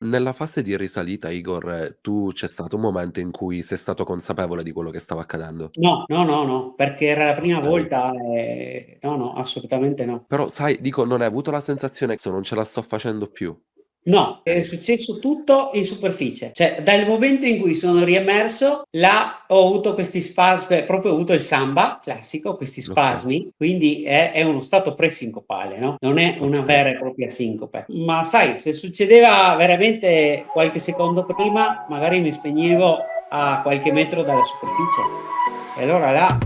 Nella fase di risalita, Igor, tu c'è stato un momento in cui sei stato consapevole di quello che stava accadendo? No, no, no, no, perché era la prima Okay. volta, no, no, assolutamente no. Però sai, dico, non hai avuto la sensazione: "Adesso non ce la sto facendo più"? No, è Okay, successo tutto in superficie. Cioè, dal momento in cui sono riemerso, là ho avuto questi proprio ho avuto il samba classico, questi okay, spasmi, quindi è uno stato pre-sincopale, no, non è una okay. vera e propria sincope. Ma sai, se succedeva veramente qualche secondo prima, magari mi spegnevo a qualche metro dalla superficie. E allora là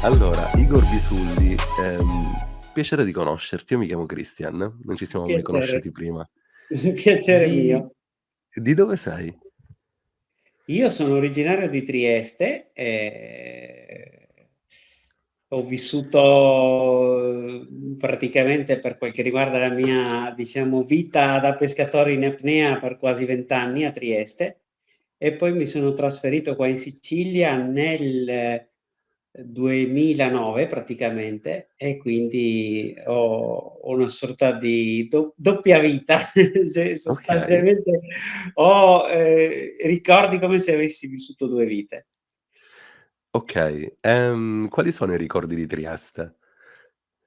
Allora, Igor Bisulli, piacere di conoscerti. Io mi chiamo Christian, non ci siamo mai piacere conosciuti prima. piacere Di mio. di dove sei? Io sono originario di Trieste, ho vissuto, praticamente per quel che riguarda la mia, diciamo, vita da pescatore in apnea per quasi 20 anni a Trieste e poi mi sono trasferito qua in Sicilia nel 2009 praticamente e quindi ho una sorta di doppia vita, cioè Okay, sostanzialmente ho, ricordi come se avessi vissuto 2 vite. okay. Quali sono i ricordi di Trieste?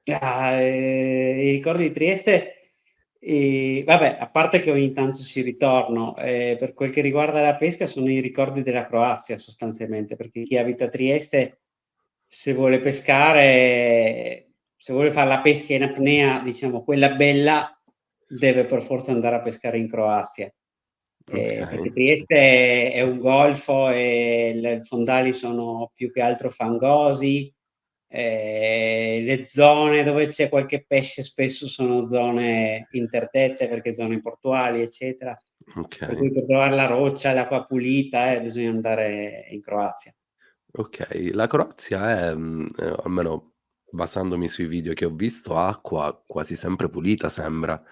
I ricordi di Trieste, vabbè, a parte che ogni tanto ci ritorno, per quel che riguarda la pesca sono i ricordi della Croazia sostanzialmente, perché chi abita a Trieste se vuole pescare, se vuole far la pesca in apnea, diciamo quella bella, deve per forza andare a pescare in Croazia. Perché Okay, Trieste è un golfo e i fondali sono più che altro fangosi, le zone dove c'è qualche pesce spesso sono zone interdette perché zone portuali, eccetera. Per okay, cui per trovare la roccia, l'acqua pulita, bisogna andare in Croazia. okay. La Croazia è, almeno basandomi sui video che ho visto, ha acqua quasi sempre pulita sembra.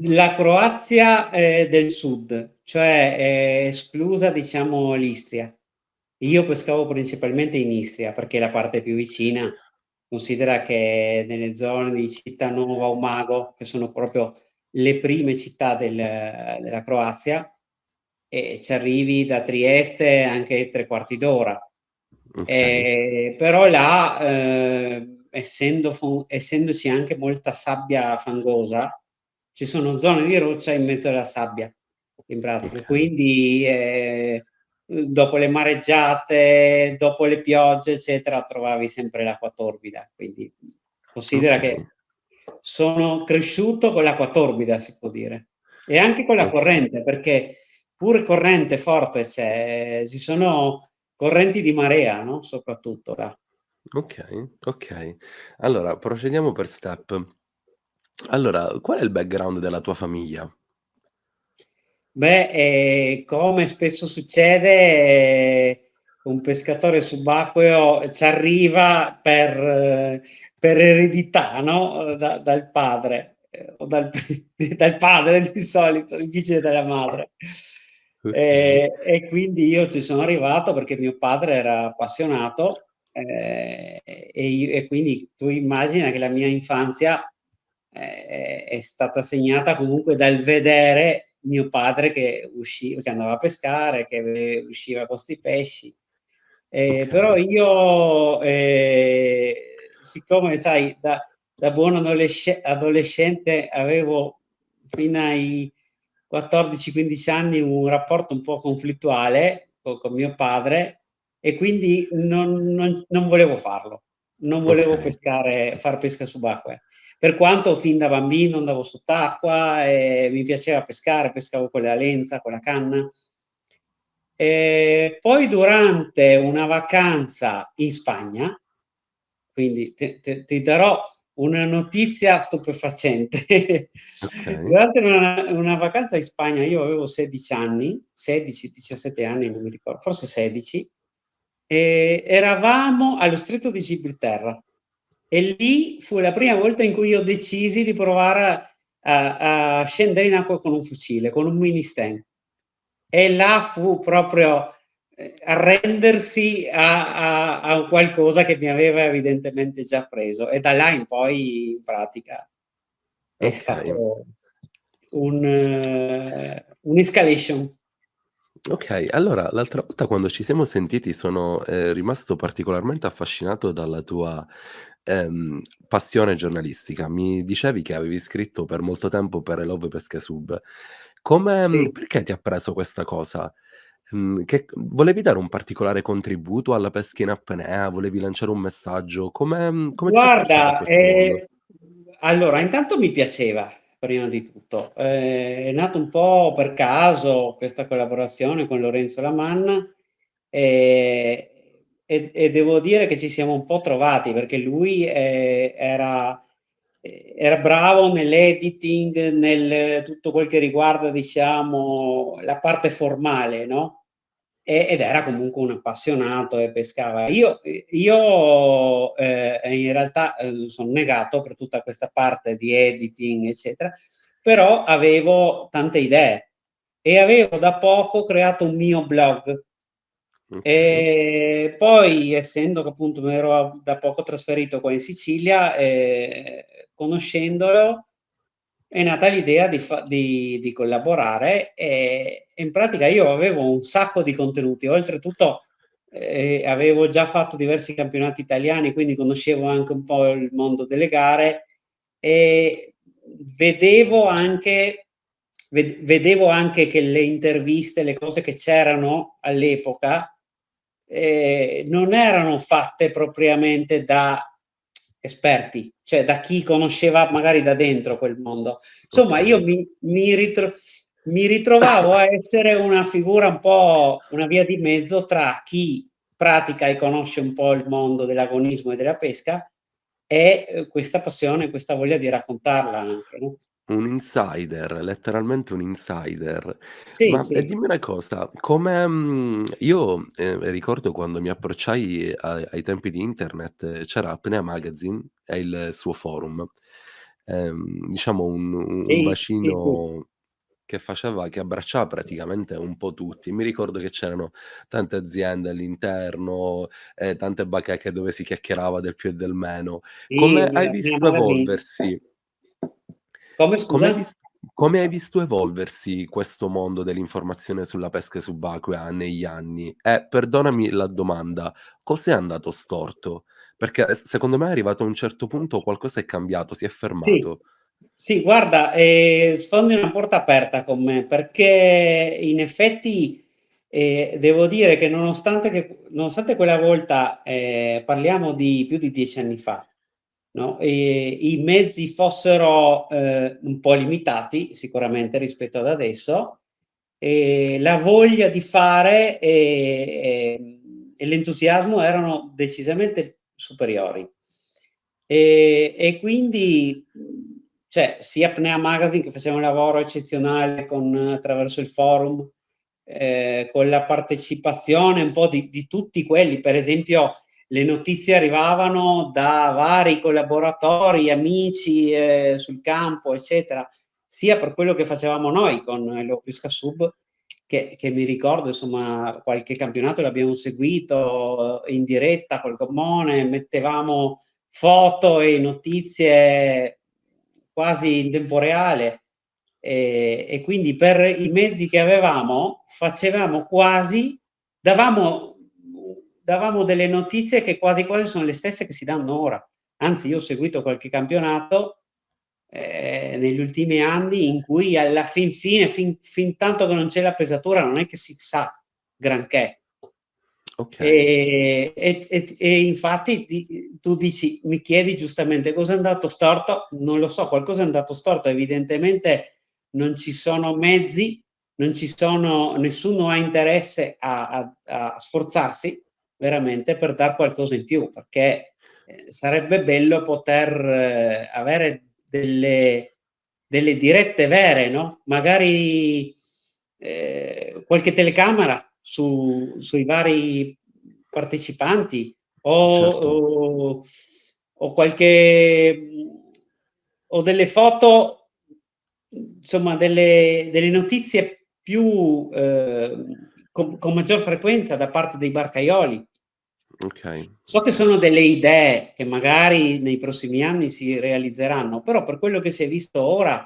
La Croazia, del sud, cioè esclusa diciamo l'Istria. Io pescavo principalmente in Istria, perché è la parte più vicina. Considera che nelle zone di Cittanuova, Umago, che sono proprio le prime città della Croazia, ci arrivi da Trieste anche 3/4 d'ora. Okay, Però là, essendoci anche molta sabbia fangosa, ci sono zone di roccia in mezzo alla sabbia, in pratica. okay, Quindi, dopo le mareggiate, dopo le piogge, eccetera, trovavi sempre l'acqua torbida. Quindi considera okay, che sono cresciuto con l'acqua torbida, si può dire, e anche con la okay, corrente, perché pure corrente forte c'è, ci sono correnti di marea, no, soprattutto là. okay, okay. Allora procediamo per step. Allora, qual è il background della tua famiglia? Beh, come spesso succede, un pescatore subacqueo c'arriva per eredità, no, dal padre, o dal padre di solito, difficile dalla madre. Okay, E quindi io ci sono arrivato perché mio padre era appassionato, e quindi tu immagina che la mia infanzia è stata segnata comunque dal vedere mio padre che andava a pescare, che usciva con 'sti pesci. Però okay, io, siccome sai da buon adolescente avevo fino ai 14, 15 anni un rapporto un po' conflittuale con mio padre e quindi non volevo farlo. Non volevo okay, pescare far pesca subacquea. Per quanto fin da bambino andavo sott'acqua e mi piaceva pescare, pescavo con la lenza, con la canna. Poi durante una vacanza in Spagna, quindi ti darò una notizia stupefacente. okay, Durante una vacanza in Spagna io avevo 16 anni, 16, 17 anni, non mi ricordo, forse 16, eravamo allo Stretto di Gibilterra e lì fu la prima volta in cui io decisi di provare a scendere in acqua con un fucile, con un mini Sten. E là fu proprio, arrendersi a qualcosa che mi aveva evidentemente già preso, e da là in poi in pratica è Okay. stato un'escalation. Okay, allora l'altra volta quando ci siamo sentiti sono, rimasto particolarmente affascinato dalla tua, passione giornalistica. Mi dicevi che avevi scritto per molto tempo per I Love Pesca Sub. Sì. Perché ti ha preso questa cosa? Volevi dare un particolare contributo alla pesca in apnea? Volevi lanciare un messaggio? Come ti sei approcciata a Guarda, questo mondo? allora intanto mi piaceva, prima di tutto. È nato un po' per caso questa collaborazione con Lorenzo Lamanna, e devo dire che ci siamo un po' trovati, perché lui, era bravo nell'editing, nel tutto quel che riguarda, diciamo, la parte formale, no, ed era comunque un appassionato e pescava. Io in realtà, son negato per tutta questa parte di editing, eccetera, però avevo tante idee e avevo da poco creato un mio blog. Okay, Poi, essendo che appunto mi ero da poco trasferito qua in Sicilia, conoscendolo è nata l'idea di collaborare, e in pratica io avevo un sacco di contenuti. Oltretutto, avevo già fatto diversi campionati italiani, quindi conoscevo anche un po' il mondo delle gare, e vedevo anche vedevo anche che le interviste, le cose che c'erano all'epoca, non erano fatte propriamente da esperti, cioè da chi conosceva magari da dentro quel mondo. Insomma, io okay. mi ritrovavo a essere una figura, un po' una via di mezzo tra chi pratica e conosce un po' il mondo dell'agonismo e della pesca, e, questa passione, questa voglia di raccontarla anche, no? Un insider, letteralmente un insider. Sì, Ma, sì, dimmi una cosa, io, ricordo quando mi approcciai ai tempi di internet, c'era Apnea Magazine e il suo forum. Diciamo un sì, sì, sì. bacino che abbracciava praticamente un po' tutti. Mi ricordo che c'erano tante aziende all'interno, tante bacheche dove si chiacchierava del più e del meno. Sì, Come hai Apnea visto Magazine. evolversi Come, come hai scusa? vis come hai visto evolversi questo mondo dell'informazione sulla pesca subacquea negli anni? E perdonami la domanda, cos'è andato storto? Perché secondo me arrivato a un certo punto qualcosa è cambiato, si è Sì, fermato. sì, guarda, sfondi una porta aperta con me, perché in effetti, devo dire che nonostante quella volta, parliamo di più di 10 anni fa, no, i mezzi fossero, un po' limitati sicuramente rispetto ad adesso, la voglia di fare, e l'entusiasmo erano decisamente superiori. E quindi, cioè sia Pnea Magazine, che faceva un lavoro eccezionale attraverso il forum, con la partecipazione un po' di tutti quelli, per esempio le notizie arrivavano da vari collaboratori, amici, sul campo, eccetera, sia per quello che facevamo noi con l'Opisca Sub, che mi ricordo, insomma, qualche campionato l'abbiamo seguito in diretta col gommone, mettevamo foto e notizie quasi in tempo reale, e quindi per i mezzi che avevamo facevamo quasi davamo davamo delle notizie che quasi quasi sono le stesse che si danno ora. Anzi, io ho seguito qualche campionato, negli ultimi anni, in cui alla fin fine, fintanto che non c'è la pesatura, non è che si sa granché. Okay, E infatti tu dici, mi chiedi giustamente cosa è andato storto. Non lo so, qualcosa è andato storto. Evidentemente non ci sono mezzi, non ci sono, nessuno ha interesse a sforzarsi veramente per dar qualcosa in più, perché, sarebbe bello poter, avere delle dirette vere, no, magari, qualche telecamera sui vari partecipanti, certo, o qualche, o delle foto, insomma delle notizie più, con maggior frequenza da parte dei barcaioli. Okay, So che okay. sono delle idee che magari nei prossimi anni si realizzeranno, però per quello che si è visto ora,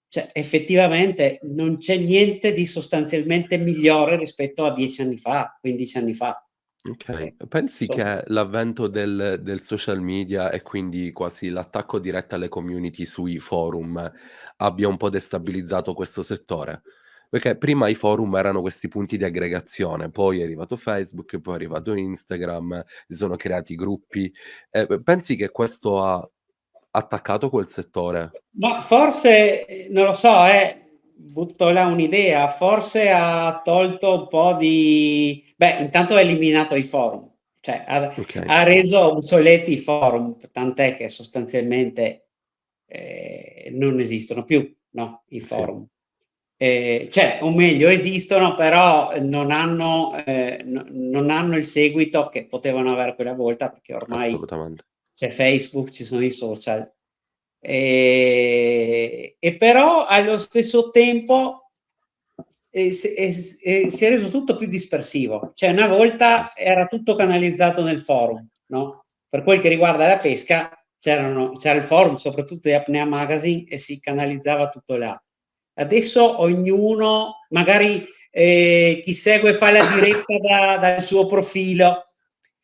cioè effettivamente non c'è niente di sostanzialmente migliore rispetto a 10 anni fa, 15 anni fa. Okay. Pensi Insomma. che l'avvento del social media e quindi quasi l'attacco diretto alle community sui forum abbia un po' destabilizzato questo settore? Perché prima i forum erano questi punti di aggregazione, poi è arrivato Facebook, poi è arrivato Instagram, si sono creati gruppi. P pensi che questo ha attaccato quel settore? Ma forse, non lo so, butto là un'idea, forse ha tolto un po' intanto ha eliminato i forum, cioè Okay, ha sì, reso obsoleti i forum, tant'è che sostanzialmente, non esistono più, no, i sì, forum. Cioè, o meglio esistono, però non hanno il seguito che potevano avere quella volta, perché ormai assolutamente. c'è Facebook, ci sono i social. E però allo stesso tempo, si è reso tutto più dispersivo. Cioè una Sì, volta era tutto canalizzato nel forum, no, per quel che riguarda la pesca c'era il forum, soprattutto di Apnea Magazine, e si canalizzava tutto là. Adesso ognuno magari, chi segue fa la diretta dal suo profilo,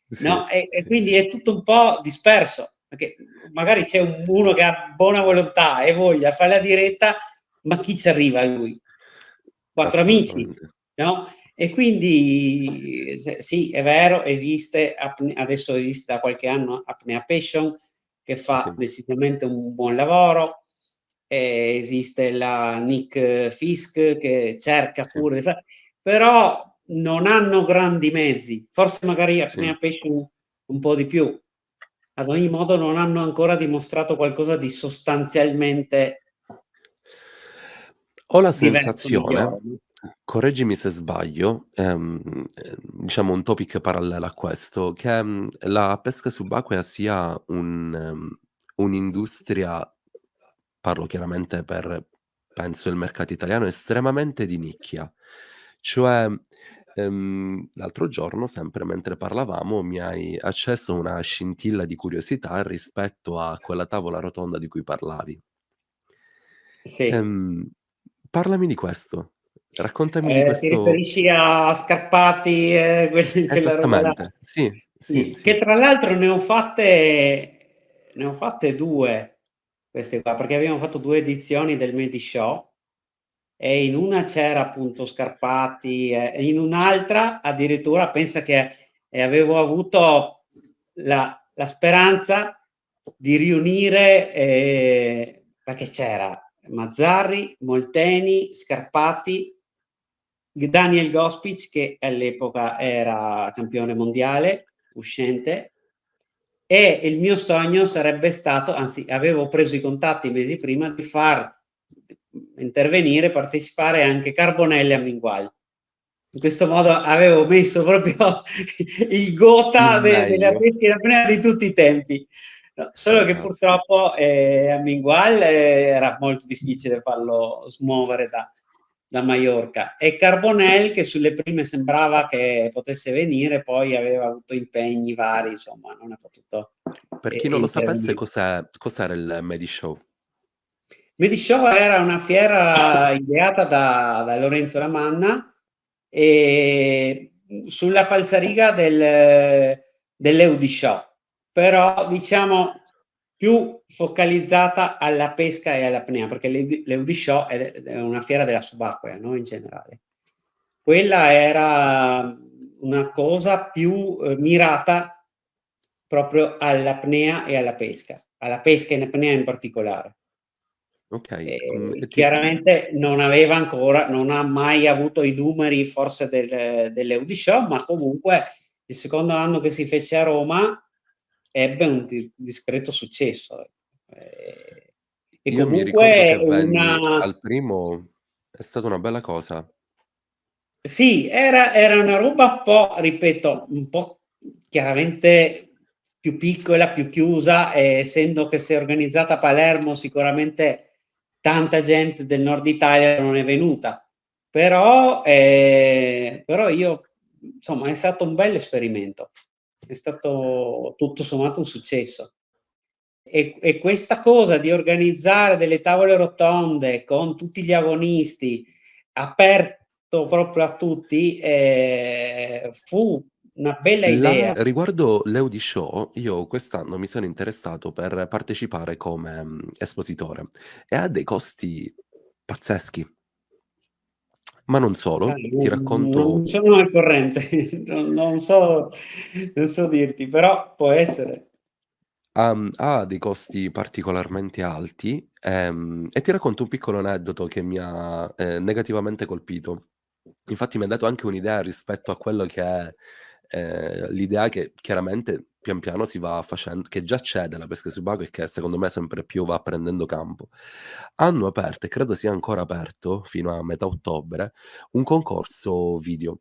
sì, no, e sì, quindi è tutto un po' disperso, perché magari c'è uno che ha buona volontà e voglia fa la diretta, ma chi ci arriva a lui? 4 amici, assolutamente. no, e quindi sì, è vero, adesso esiste da qualche anno Apnea Passion, che fa Sì, decisamente un buon lavoro. Esiste la Nick Fisk che cerca sì, pure di però non hanno grandi mezzi, forse magari sì. Apnea Passion un po' di più. Ad ogni modo non hanno ancora dimostrato qualcosa di sostanzialmente Ho la diverso, migliore, sensazione, no? correggimi se sbaglio, diciamo un topic parallelo a questo, che, la pesca subacquea sia un'industria, parlo chiaramente per penso il mercato italiano, estremamente di nicchia. Cioè, l'altro giorno, sempre mentre parlavamo, mi hai acceso una scintilla di curiosità rispetto a quella tavola rotonda di cui parlavi. Sì. Ehm, parlami di questo. Raccontami di Ti questo riferisci a Scarpati e quella roba là? esattamente. Sì, sì, Sì, sì. che tra l'altro ne ho fatte 2 queste qua, perché abbiamo fatto 2 edizioni del Medi-Show e in una c'era appunto Scarpati, e in un'altra addirittura pensa che, avevo avuto la speranza di riunire, perché c'era Mazzarri, Molteni, Scarpati, Daniel Gospic che all'epoca era campione mondiale uscente, e il mio sogno sarebbe stato, anzi avevo preso i contatti mesi prima, di far intervenire, partecipare anche Carbonelli a Minguaglia. In questo modo avevo messo proprio il Il gotha della meglio. pesca in apnea di tutti i tempi. No, solo che Fantastico. purtroppo, a Mingual era molto difficile farlo smuovere da Maiorca, e Carbonell, che sulle prime sembrava che potesse venire, poi aveva avuto impegni vari, insomma non ha potuto, Per chi non lo sapesse intervenire. cos'era il Medi-Show? Medishow era una fiera ideata da Lorenzo Lamanna, sulla falsariga dell'Eudishow, però diciamo più focalizzata alla pesca e all'apnea, perché l'Eudishow è una fiera della subacquea, no, in generale. Quella era una cosa più, mirata proprio all'apnea e alla pesca in apnea in particolare. Okay, e ti Chiaramente non ha mai avuto i numeri forse dell'Eudishow, ma comunque il secondo anno che si fece a Roma ebbe un discreto successo. E io mi ricordo comunque che venni al primo, è stata una bella cosa. sì, era una roba un po', ripeto, un po' chiaramente più piccola, più chiusa, essendo che si è organizzata a Palermo, sicuramente tanta gente del Nord Italia non è venuta. Però io, insomma, è stato un bell'esperimento. È stato tutto sommato un successo. E questa cosa di organizzare delle tavole rotonde con tutti gli agonisti, aperto proprio a tutti, fu una bella idea. Riguardo l'Eudi Show, io quest'anno mi sono interessato per partecipare come, espositore e ha dei costi pazzeschi. Ma non Ah, solo, ti non racconto. sono al corrente, non so dirti, però può essere. Ha dei costi particolarmente alti, e ti racconto un piccolo aneddoto che mi ha, negativamente colpito. Infatti mi ha dato anche un'idea rispetto a quello che è, l'idea che chiaramente pian piano si va che già c'è della pesca subacquea e che secondo me sempre più va prendendo campo. Hanno aperto, e credo sia ancora aperto fino a metà ottobre, un concorso video.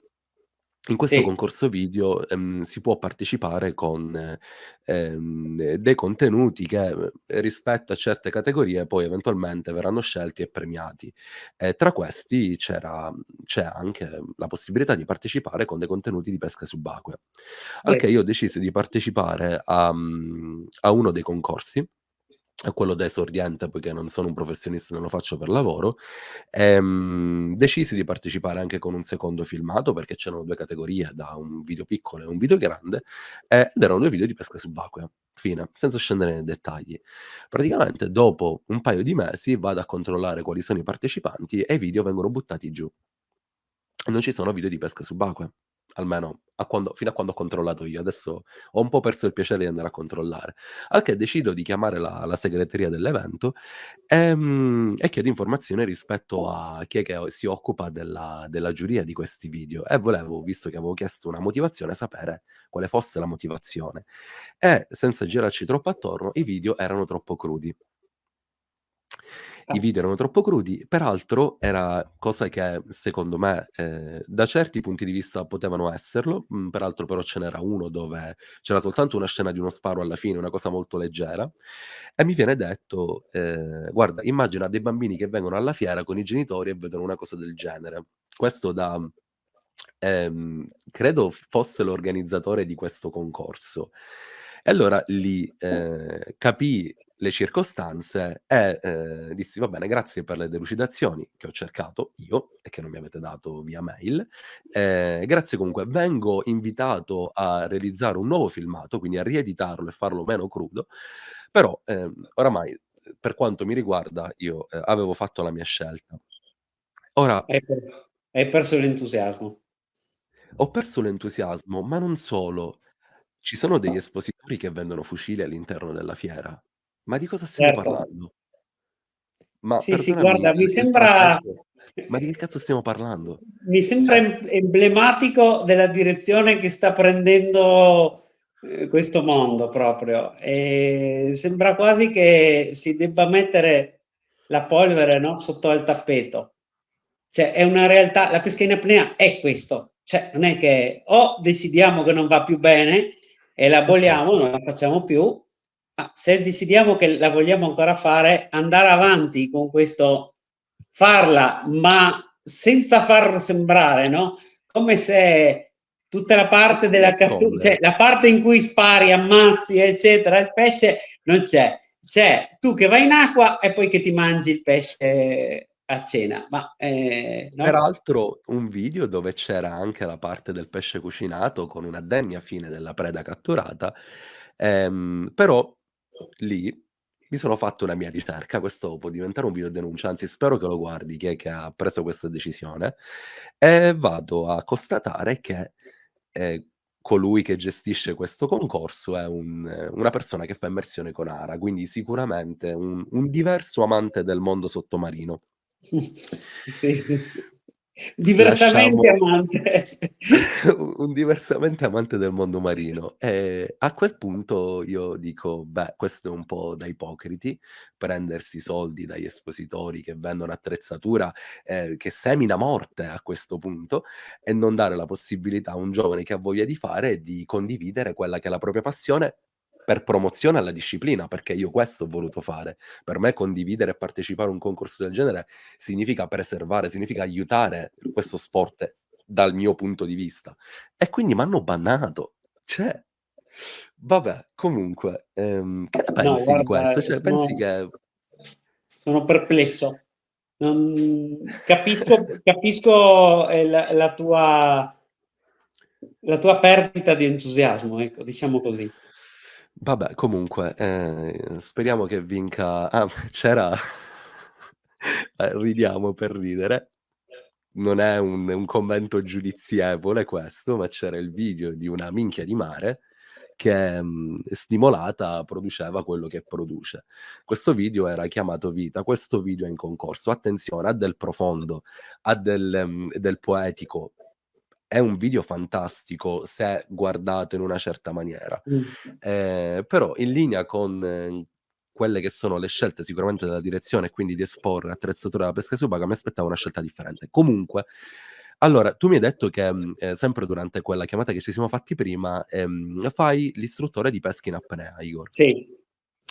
In questo Sì, concorso video, si può partecipare con, dei contenuti che, rispetto a certe categorie poi eventualmente verranno scelti e premiati. Tra questi c'è anche la possibilità di partecipare con dei contenuti di pesca subacquea. Al che sì. io decisi di partecipare a uno dei concorsi, a quello da esordiente, poiché non sono un professionista, non lo faccio per lavoro. Decisi di partecipare anche con un secondo filmato, perché c'erano 2 categorie, da un video piccolo e un video grande, ed erano 2 video di pesca subacquea. Fine, senza scendere nei dettagli. Praticamente dopo un paio di mesi vado a controllare quali sono i partecipanti e i video vengono buttati giù. Non ci sono video di pesca subacquea, almeno fino a quando ho controllato io. Adesso ho un po' perso il piacere di andare a controllare. Al che decido di chiamare la segreteria dell'evento, e chiedo informazioni rispetto a chi è che si occupa della giuria di questi video e volevo, visto che avevo chiesto una motivazione, sapere quale fosse la motivazione. E senza girarci troppo attorno, i video erano troppo crudi. I Ah, video erano troppo crudi, peraltro era cosa che secondo me, da certi punti di vista potevano esserlo, peraltro però ce n'era uno dove c'era soltanto una scena di uno sparo alla fine, una cosa molto leggera, e mi viene detto: "Guarda, immagina dei bambini che vengono alla fiera con i genitori e vedono una cosa del genere." Questo da credo fosse l'organizzatore di questo concorso. E allora lì, capii le circostanze e, dissi: "Va bene, grazie per le delucidazioni che ho cercato io e che non mi avete dato via mail. Grazie comunque, vengo invitato a realizzare un nuovo filmato, quindi a rieditarlo e farlo meno crudo, però, oramai, per quanto mi riguarda io, avevo fatto la mia scelta." Ora hai per hai perso l'entusiasmo. ho perso l'entusiasmo, ma non solo. Ci sono degli espositori che vendono fucili all'interno della fiera. Ma di cosa stiamo Certo. parlando? Ma Sì, sì, perdonami guarda, mi il sembra fraseggio, ma di che cazzo stiamo parlando? mi sembra Cioè, emblematico della direzione che sta prendendo, questo mondo proprio. Sembra quasi che si debba mettere la polvere, no, sotto al tappeto. Cioè è una realtà, la pesca in apnea è questo, cioè non è che o decidiamo che non va più bene e la aboliamo, esatto. non la facciamo più, ma se decidiamo che la vogliamo ancora fare, andare avanti con questo, farla, ma senza far sembrare, no? Come se tutta la parte Nessuno della cattura, cioè nasconde. la parte in cui spari, ammazzi, eccetera, il pesce non c'è. C'è tu che vai in acqua e poi che ti mangi il pesce a cena, ma no? Peraltro un video dove c'era anche la parte del pesce cucinato con una degna fine della preda catturata, però lì mi sono fatto una mia ricerca, questo può diventare un video denuncia, anzi spero che lo guardi chi è che ha preso questa decisione, e vado a constatare che, ehm, colui che gestisce questo concorso è una persona che fa immersione con ARA, quindi sicuramente un diverso amante del mondo sottomarino. Sì, sì. Diversamente Lasciamo amante. un diversamente amante del mondo marino. A quel punto io dico: "Beh, questo è un po' da ipocriti, prendersi soldi dagli espositori che vendono attrezzatura, che semina morte a questo punto, e non dare la possibilità a un giovane che ha voglia di fare di condividere quella che è la propria passione per promozione alla disciplina, perché io questo ho voluto fare. Per me condividere e partecipare a un concorso del genere significa preservare, significa aiutare questo sport dal mio punto di vista. E quindi m'hanno bannato. Cioè, vabbè, comunque, che ne No, pensi di questo? guarda, Cioè, pensi sono che sono perplesso. Capisco, la tua perdita di entusiasmo, ecco, diciamo così. vabbè, comunque, speriamo che vinca c'era ridiamo per ridere. Non è un commento giudizievole questo, ma c'era il video di una minchia di mare che, stimolata produceva quello che produce. Questo video era chiamato Vita, questo video è in concorso. Attenzione, ha del profondo, ha del poetico. È un video fantastico se guardato in una certa maniera. Mh. Però in linea con quelle che sono le scelte sicuramente della direzione e quindi di esporre attrezzature da pesca subacquea, mi aspettavo una scelta differente. Comunque, allora tu mi hai detto che, sempre durante quella chiamata che ci siamo fatti prima, fai l'istruttore di pesca in apnea, Igor. Sì,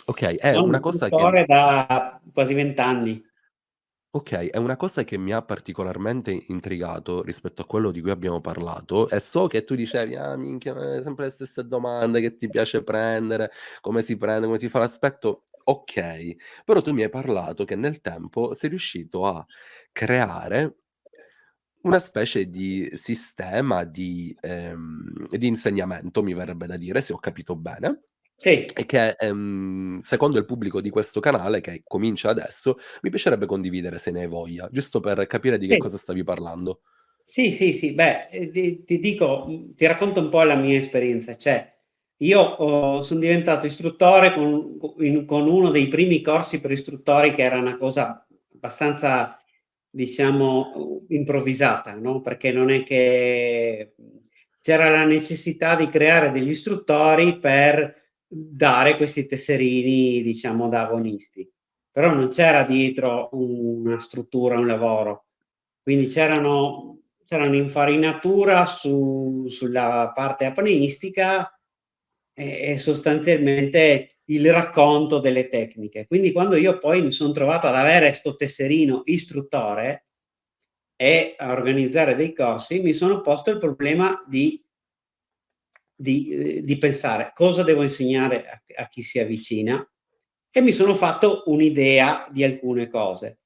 Okay, è sono una cosa che istruttore da quasi 20 anni. Okay, è una cosa che mi ha particolarmente intrigato rispetto a quello di cui abbiamo parlato e so che tu dicevi: "Ah minchia, sempre le stesse domande che ti piace prendere, come si prende, come si fa l'aspetto." Okay, però tu mi hai parlato che nel tempo sei riuscito a creare una specie di sistema di insegnamento, mi verrebbe da dire, se ho capito bene, Sì, e che, secondo il pubblico di questo canale, che comincia adesso, mi piacerebbe condividere se ne hai voglia, giusto per capire di che sì. cosa stavi parlando. Sì, sì, sì, beh, ti dico, ti racconto un po' la mia esperienza. Cioè, io son diventato istruttore con uno dei primi corsi per istruttori che era una cosa abbastanza, diciamo, improvvisata, no, perché non è che c'era la necessità di creare degli istruttori per dare questi tesserini, diciamo, da agonisti. Però non c'era dietro una struttura, un lavoro. Quindi c'era un'infarinatura sulla parte apneistica e sostanzialmente il racconto delle tecniche. Quindi quando io poi mi son trovato ad avere 'sto tesserino istruttore e a organizzare dei corsi, mi sono posto il problema di pensare: "Cosa devo insegnare a chi si avvicina?" E mi sono fatto un'idea di alcune cose.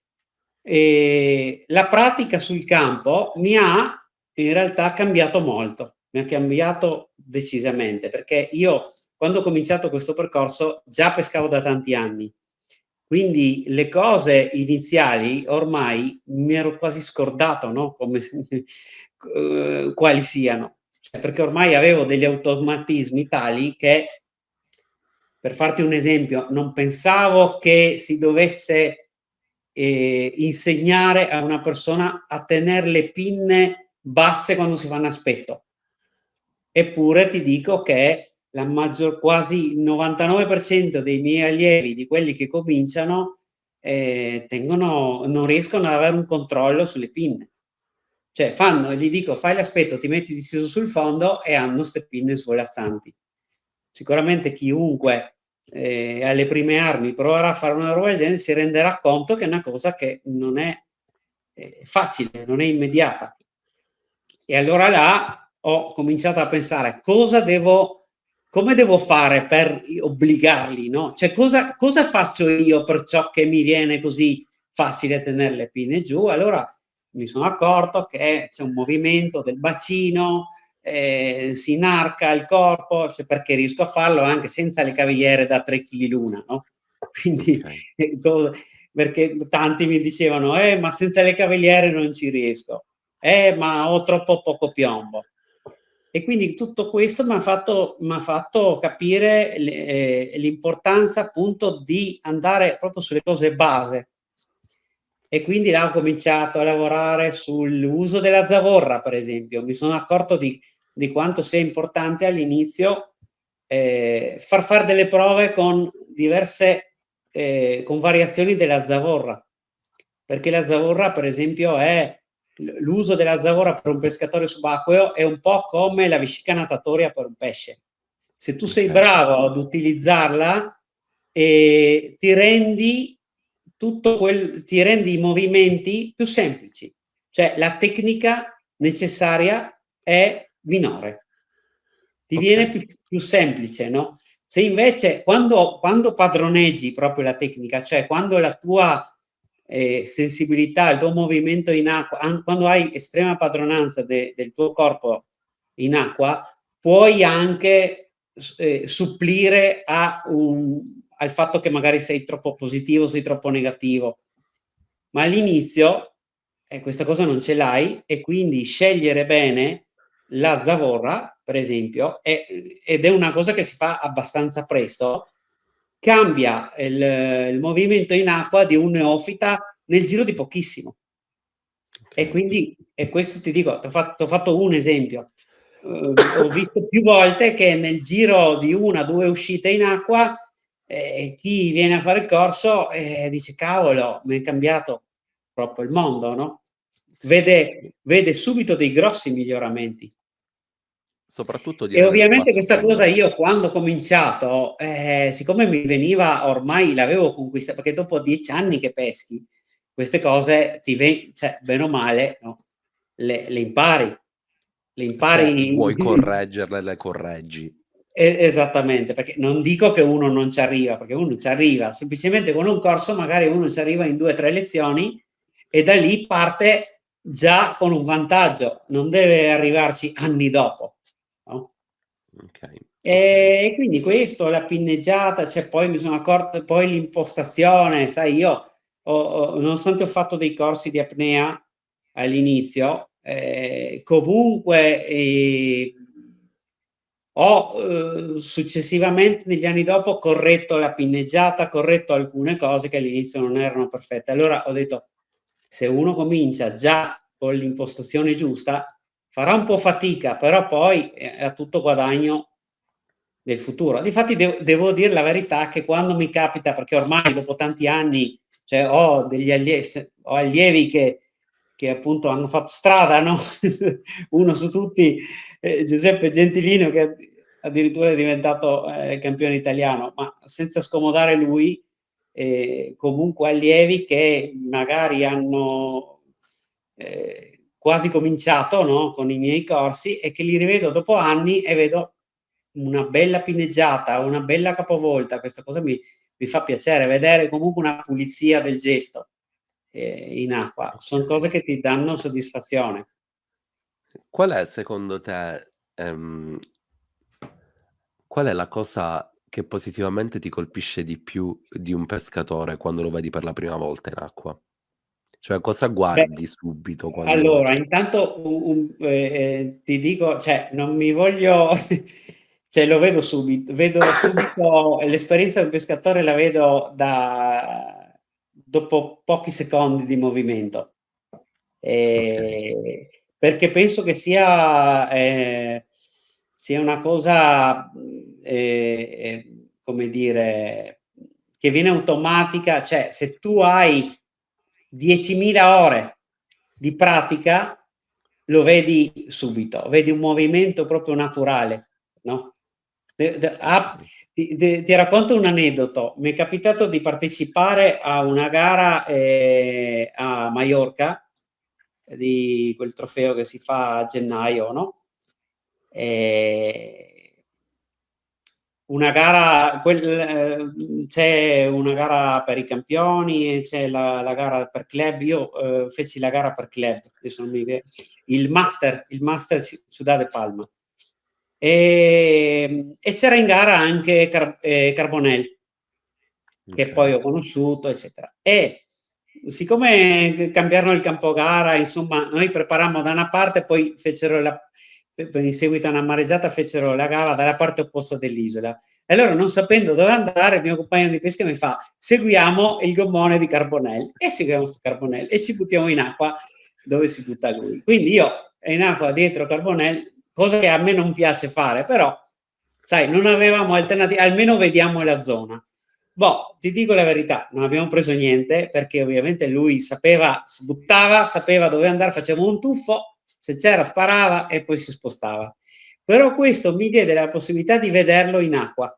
La pratica sul campo mi ha in realtà cambiato molto, mi ha cambiato decisamente, perché io quando ho cominciato questo percorso già pescavo da tanti anni, quindi le cose iniziali ormai mi ero quasi scordato, no, come s quali siano. Cioè, perché ormai avevo degli automatismi tali che, per farti un esempio, non pensavo che si dovesse, insegnare a una persona a tener le pinne basse quando si fa un aspetto. Eppure ti dico che la maggior quasi il 99% dei miei allievi, di quelli che cominciano, tengono non riescono ad avere un controllo sulle pinne. Cioè fanno gli dico: "Fai l'aspetto, ti metti disteso sul fondo" e hanno 'ste pinne svolazzanti. Sicuramente chiunque, alle prime armi proverà a fare una roba del genere si renderà conto che è una cosa che non è, facile, non è immediata. E allora là ho cominciato a pensare: come devo fare per obbligarli, no, cioè cosa faccio io per ciò che mi viene così facile tener le pinne giù? Allora mi sono accorto che c'è un movimento del bacino, si inarca il corpo, cioè perché riesco a farlo anche senza le cavigliere da 3 chili l'una, no, quindi Okay. co perché tanti mi dicevano: ma senza le cavigliere non ci riesco." Ma ho troppo poco piombo. E quindi tutto questo m'ha fatto capire l'importanza appunto di andare proprio sulle cose base. E quindi là ho cominciato a lavorare sull'uso della zavorra, per esempio. Mi sono accorto di quanto sia importante all'inizio, far delle prove con diverse con variazioni della zavorra, perché la zavorra per esempio è l'uso della zavorra per un pescatore subacqueo è un po' come la vescica natatoria per un pesce. Se tu sei Okay, bravo ad utilizzarla, ti rendi i movimenti più semplici, cioè la tecnica necessaria è minore, ti viene okay. più semplice, no? Se invece quando padroneggi proprio la tecnica, cioè quando la tua sensibilità, il tuo movimento in acqua, quando hai estrema padronanza del tuo corpo in acqua, puoi anche supplire al fatto che magari sei troppo positivo, sei troppo negativo. Ma all'inizio questa cosa non ce l'hai e quindi scegliere bene la zavorra, per esempio, ed è una cosa che si fa abbastanza presto, cambia il movimento in acqua di un neofita nel giro di pochissimo. E Okay. quindi questo ti dico, t'ho fatto un esempio. Ho visto più volte che nel giro di 1, 2 uscite in acqua, chi viene a fare il corso, dice: "Cavolo, m'è cambiato proprio il mondo", no, Sì, sì. vede subito dei grossi miglioramenti. Soprattutto E dire nel ovviamente questa cosa passione. io quando ho cominciato, siccome mi veniva ormai l'avevo conquista perché dopo 10 anni che peschi, queste cose cioè bene o male, no, le impari. Le Se vuoi impari correggerle, le correggi. esattamente, perché non dico che uno non ci arriva, perché uno ci arriva, semplicemente con un corso magari uno ci arriva in 2, 3 lezioni e da lì parte già con un vantaggio, non deve arrivarci anni dopo, no? Okay, okay. E quindi questo, la pinneggiata, cioè poi mi sono accorto poi l'impostazione, sai io nonostante ho fatto dei corsi di apnea all'inizio, comunque, ho, successivamente negli anni dopo corretto la pinneggiata, corretto alcune cose che all'inizio non erano perfette. Allora ho detto: "Se uno comincia già con l'impostazione giusta, farà un po' fatica, però poi è a tutto guadagno del futuro". Difatti devo dir la verità che quando mi capita perché ormai dopo tanti anni, cioè ho allievi che appunto hanno fatto strada, no, uno su tutti, Giuseppe Gentilino che addirittura è diventato, campione italiano, ma senza scomodare lui, comunque allievi che magari hanno, quasi cominciato, no, con i miei corsi e che li rivedo dopo anni e vedo una bella pinneggiata, una bella capovolta, questa cosa mi fa piacere, vedere comunque una pulizia del gesto, in acqua. Son Okay. cose che ti danno soddisfazione. Qual è secondo te, qual è la cosa che positivamente ti colpisce di più di un pescatore quando lo vedi per la prima volta in acqua? Cioè cosa Beh, guardi subito quando allora intanto ti dico, cioè non mi voglio cioè lo vedo subito l'esperienza del pescatore la vedo da dopo pochi secondi di movimento. okay, Perché penso che sia una cosa, come dire, che viene automatica, cioè se tu hai 10.000 ore di pratica, lo vedi subito, vedi un movimento proprio naturale, no, de de a okay, ti racconto un aneddoto. Mi è capitato di partecipare a una gara, a Maiorca, di quel trofeo che si fa a gennaio, no, ehm una gara c'è una gara per i campioni e c'è la gara per club. Io, feci la gara per club, adesso non mi vie il Master Ciudad de Palma. E c'era in gara anche Carbonell, che poi okay, ho conosciuto, eccetera. E siccome cambiarono il campogara, insomma, noi preparammo da una parte, poi fecero in seguito a una mareggiata fecero la gara dalla parte opposta dell'isola. E allora, non sapendo dove andare, il mio compagno di pesca mi fa: "Seguiamo il gommone di Carbonell". E seguiamo 'sto Carbonell e ci buttiamo in acqua dove si butta lui. Quindi io in acqua dietro Carbonell, cosa che a me non piace fare, però sai, non avevamo almeno vediamo la zona. Boh, ti dico la verità, non abbiamo preso niente perché ovviamente lui sapeva, si buttava, sapeva dove andare, faceva un tuffo, se c'era sparava e poi si spostava. però questo mi diede la possibilità di vederlo in acqua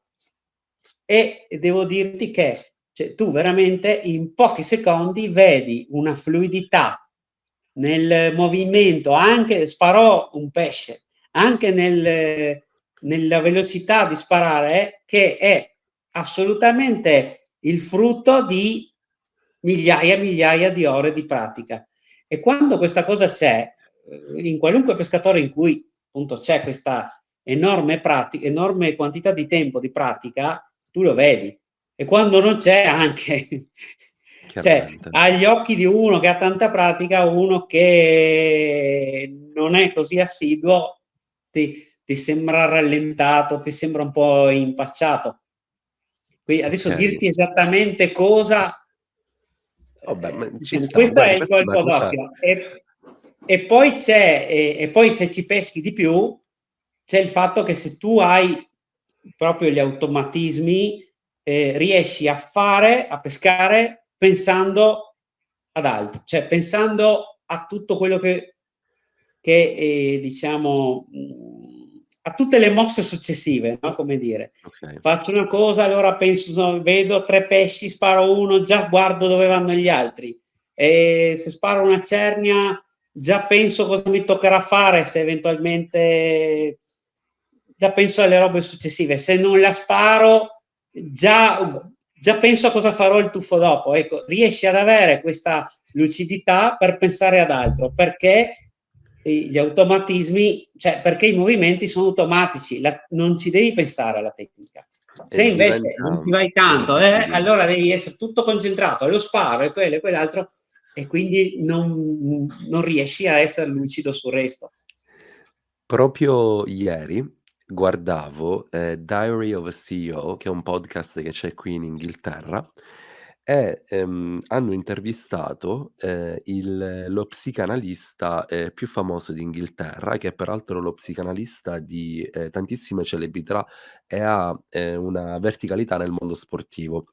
e devo dirti che cioè, tu veramente in pochi secondi vedi una fluidità nel movimento, anche sparò un pesce, anche nella velocità di sparare, che è assolutamente il frutto di migliaia e migliaia di ore di pratica. E quando questa cosa c'è, in qualunque pescatore in cui appunto c'è questa enorme quantità di tempo di pratica, tu lo vedi. E quando non c'è anche, cioè chiaramente. agli occhi di uno che ha tanta pratica, uno che non è così assiduo, ti sembra rallentato, ti sembra un po' impacciato. Quindi adesso Okay. dirti esattamente cosa, Vabbè, ma ci diciamo, sta. questo è Guarda, il questa è una colpo cosa d'occhio. E poi c'è, e poi se ci peschi di più, c'è il fatto che se tu hai proprio gli automatismi, riesci a pescare pensando ad altro, cioè pensando a tutto quello che diciamo, a tutte le mosse successive, no? Come dire, okay, faccio una cosa, allora penso, vedo tre pesci, sparo uno, già guardo dove vanno gli altri. E se sparo una cernia, già penso cosa mi toccherà fare, se eventualmente già penso alle robe successive. Se non la sparo, già penso a cosa farò il tuffo dopo. Ecco, riesci ad avere questa lucidità per pensare ad altro, perché gli automatismi, cioè perché i movimenti sono automatici, non ci devi pensare alla tecnica. e Se invece diventa non ti vai tanto, difficile. allora devi essere tutto concentrato allo sparo e quello e quell'altro, e quindi non riesci a essere lucido sul resto. Proprio ieri guardavo, Diary of a CEO, che è un podcast che c'è qui in Inghilterra, e, hanno intervistato, lo psicanalista, più famoso d'Inghilterra, che è peraltro lo psicanalista di, tantissime celebrità e ha, una verticalità nel mondo sportivo.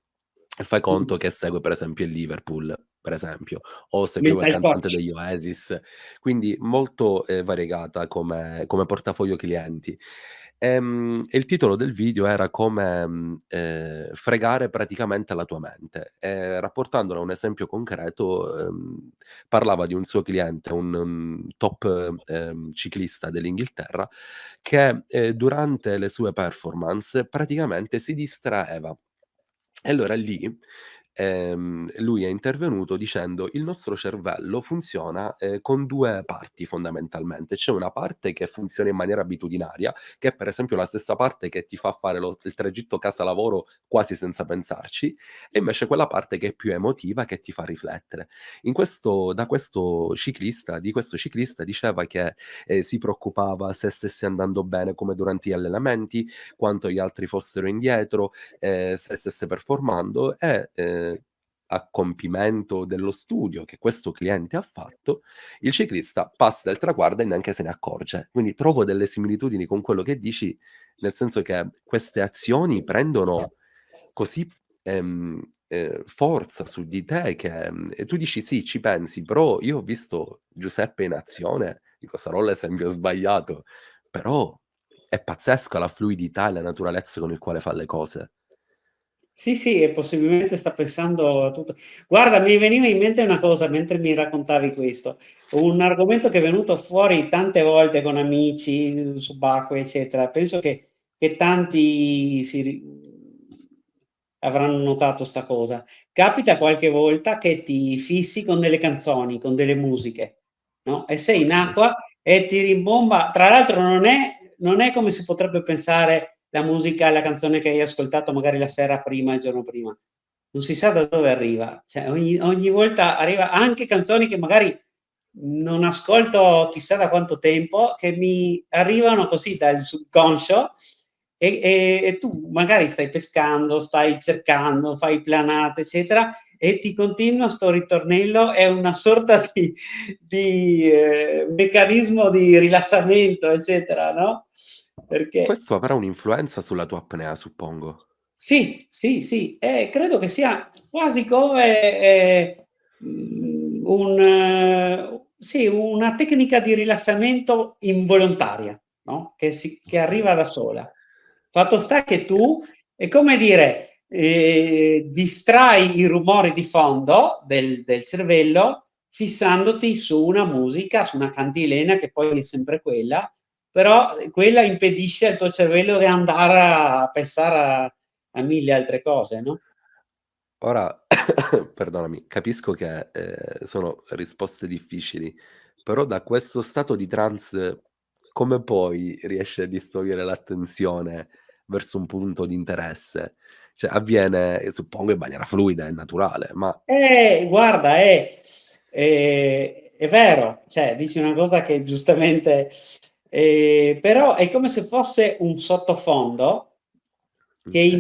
E fai conto che segue per esempio il Liverpool, per esempio, o seguiva il Mental cantante coach. degli Oasis, quindi molto, variegata come portafoglio clienti. E il titolo del video era come, fregare praticamente la tua mente. Rapportandolo a un esempio concreto, parlava di un suo cliente, un top, ciclista dell'Inghilterra che, durante le sue performance praticamente si distraeva. E allora lì, lui è intervenuto dicendo: "Il nostro cervello funziona, con 2 parti fondamentalmente. C'è una parte che funziona in maniera abitudinaria, che è per esempio la stessa parte che ti fa fare il tragitto casa lavoro quasi senza pensarci, e invece quella parte che è più emotiva, che ti fa riflettere." Questo ciclista diceva che, si preoccupava se stesse andando bene come durante gli allenamenti, quanto gli altri fossero indietro, se stesse performando e, a compimento dello studio che questo cliente ha fatto, il ciclista passa il traguardo e neanche se ne accorge. Quindi trovo delle similitudini con quello che dici, nel senso che queste azioni prendono così, forza su di te che e tu dici: "Sì, ci pensi", però io ho visto Giuseppe in azione, dico sarò l'esempio sbagliato, però è pazzesca la fluidità e la naturalezza con il quale fa le cose. Sì, sì, e possibilmente sta pensando a tutto. Guarda, mi veniva in mente una cosa mentre mi raccontavi questo, un argomento che è venuto fuori tante volte con amici, subacquei, eccetera. Penso che tanti avranno notato 'sta cosa. Capita qualche volta che ti fissi con delle canzoni, con delle musiche, no, e sei in Okay. acqua e ti rimbomba, tra l'altro non è come si potrebbe pensare la musica, la canzone che hai ascoltato magari la sera prima, il giorno prima. Non si sa da dove arriva, cioè ogni volta arriva anche canzoni che magari non ascolto chissà da quanto tempo, che mi arrivano così dal subconscio, e tu magari stai pescando, stai cercando, fai planate, eccetera, e ti continua 'sto ritornello, è una sorta di meccanismo di rilassamento, eccetera, no, perché Questo avrà un'influenza sulla tua apnea, suppongo. sì, sì, sì, credo che sia quasi come, sì, una tecnica di rilassamento involontaria. no? Che arriva da sola. Fatto sta che tu, è come dire, distrai i rumori di fondo del cervello fissandoti su una musica, su una cantilena che poi è sempre quella, però quella impedisce al tuo cervello di andare a pensare a mille altre cose, no? Ora, perdonami, capisco che, sono risposte difficili, però da questo stato di trance come poi riesci a distogliere l'attenzione verso un punto di interesse? Cioè avviene, suppongo in maniera fluida e naturale, ma Guarda, è vero, cioè dici una cosa che giustamente, però è come se fosse un sottofondo che okay,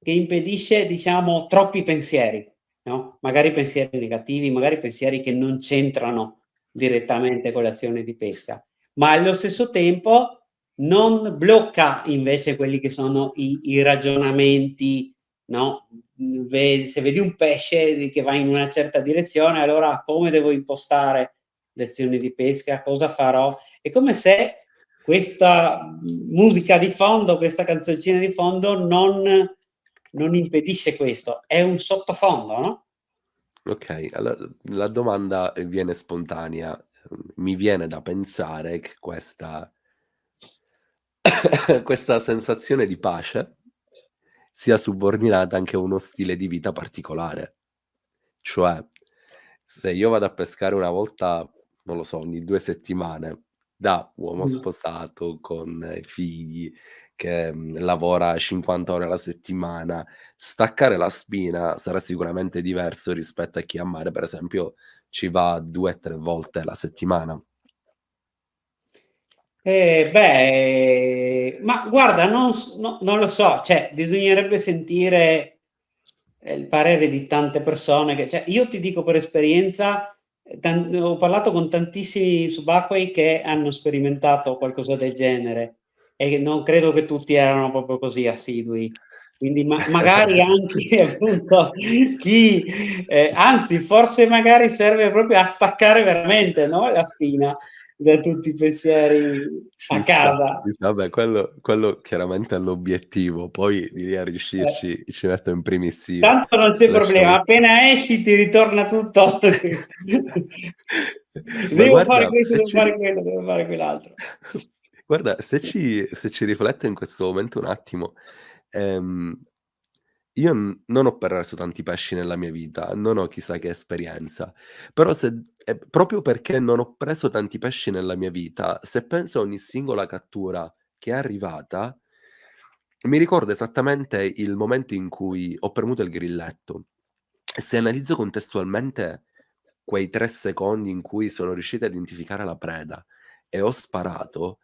impedisce, diciamo, troppi pensieri, no, magari pensieri negativi, magari pensieri che non c'entrano direttamente con l'azione di pesca, ma allo stesso tempo non blocca invece quelli che sono i ragionamenti, no, se vedi un pesce che va in una certa direzione, allora come devo impostare le azioni di pesca, cosa farò? È come se questa musica di fondo, questa canzoncina di fondo non impedisce questo, è un sottofondo, no? okay. La domanda, viene spontanea. Mi viene da pensare che questa questa sensazione di pace sia subordinata anche a uno stile di vita particolare. Cioè, se io vado a pescare una volta, non lo so, ogni 2 settimane, da uomo Mh. sposato con figli che, lavora 50 ore alla settimana, staccare la spina sarà sicuramente diverso rispetto a chi a mare, per esempio, ci va 2, 3 volte alla settimana. Ma guarda, non lo so, cioè bisognerebbe sentire, il parere di tante persone che cioè io ti dico per esperienza, ho parlato con tantissimi subacquei che hanno sperimentato qualcosa del genere e non credo che tutti erano proprio così assidui. Quindi magari anche appunto chi anzi forse magari serve proprio a staccare veramente, no, la spina da tutti i pensieri a Ci casa. sta, vabbè quello chiaramente è l'obiettivo, poi di lì a Eh. riuscirci ci metto in primis io. Tanto non c'è Lasciamo problema, sta appena esci ti ritorna tutto. Ma Devo fare guarda, questo, se devo ci fare quello, devo fare quell'altro. guarda, se ci rifletto in questo momento un attimo, ehm, io non ho perso tanti pesci nella mia vita, non ho chissà che esperienza, però proprio perché non ho preso tanti pesci nella mia vita, se penso a ogni singola cattura che è arrivata, mi ricordo esattamente il momento in cui ho premuto il grilletto. E se analizzo contestualmente quei 3 secondi in cui sono riuscito a identificare la preda e ho sparato,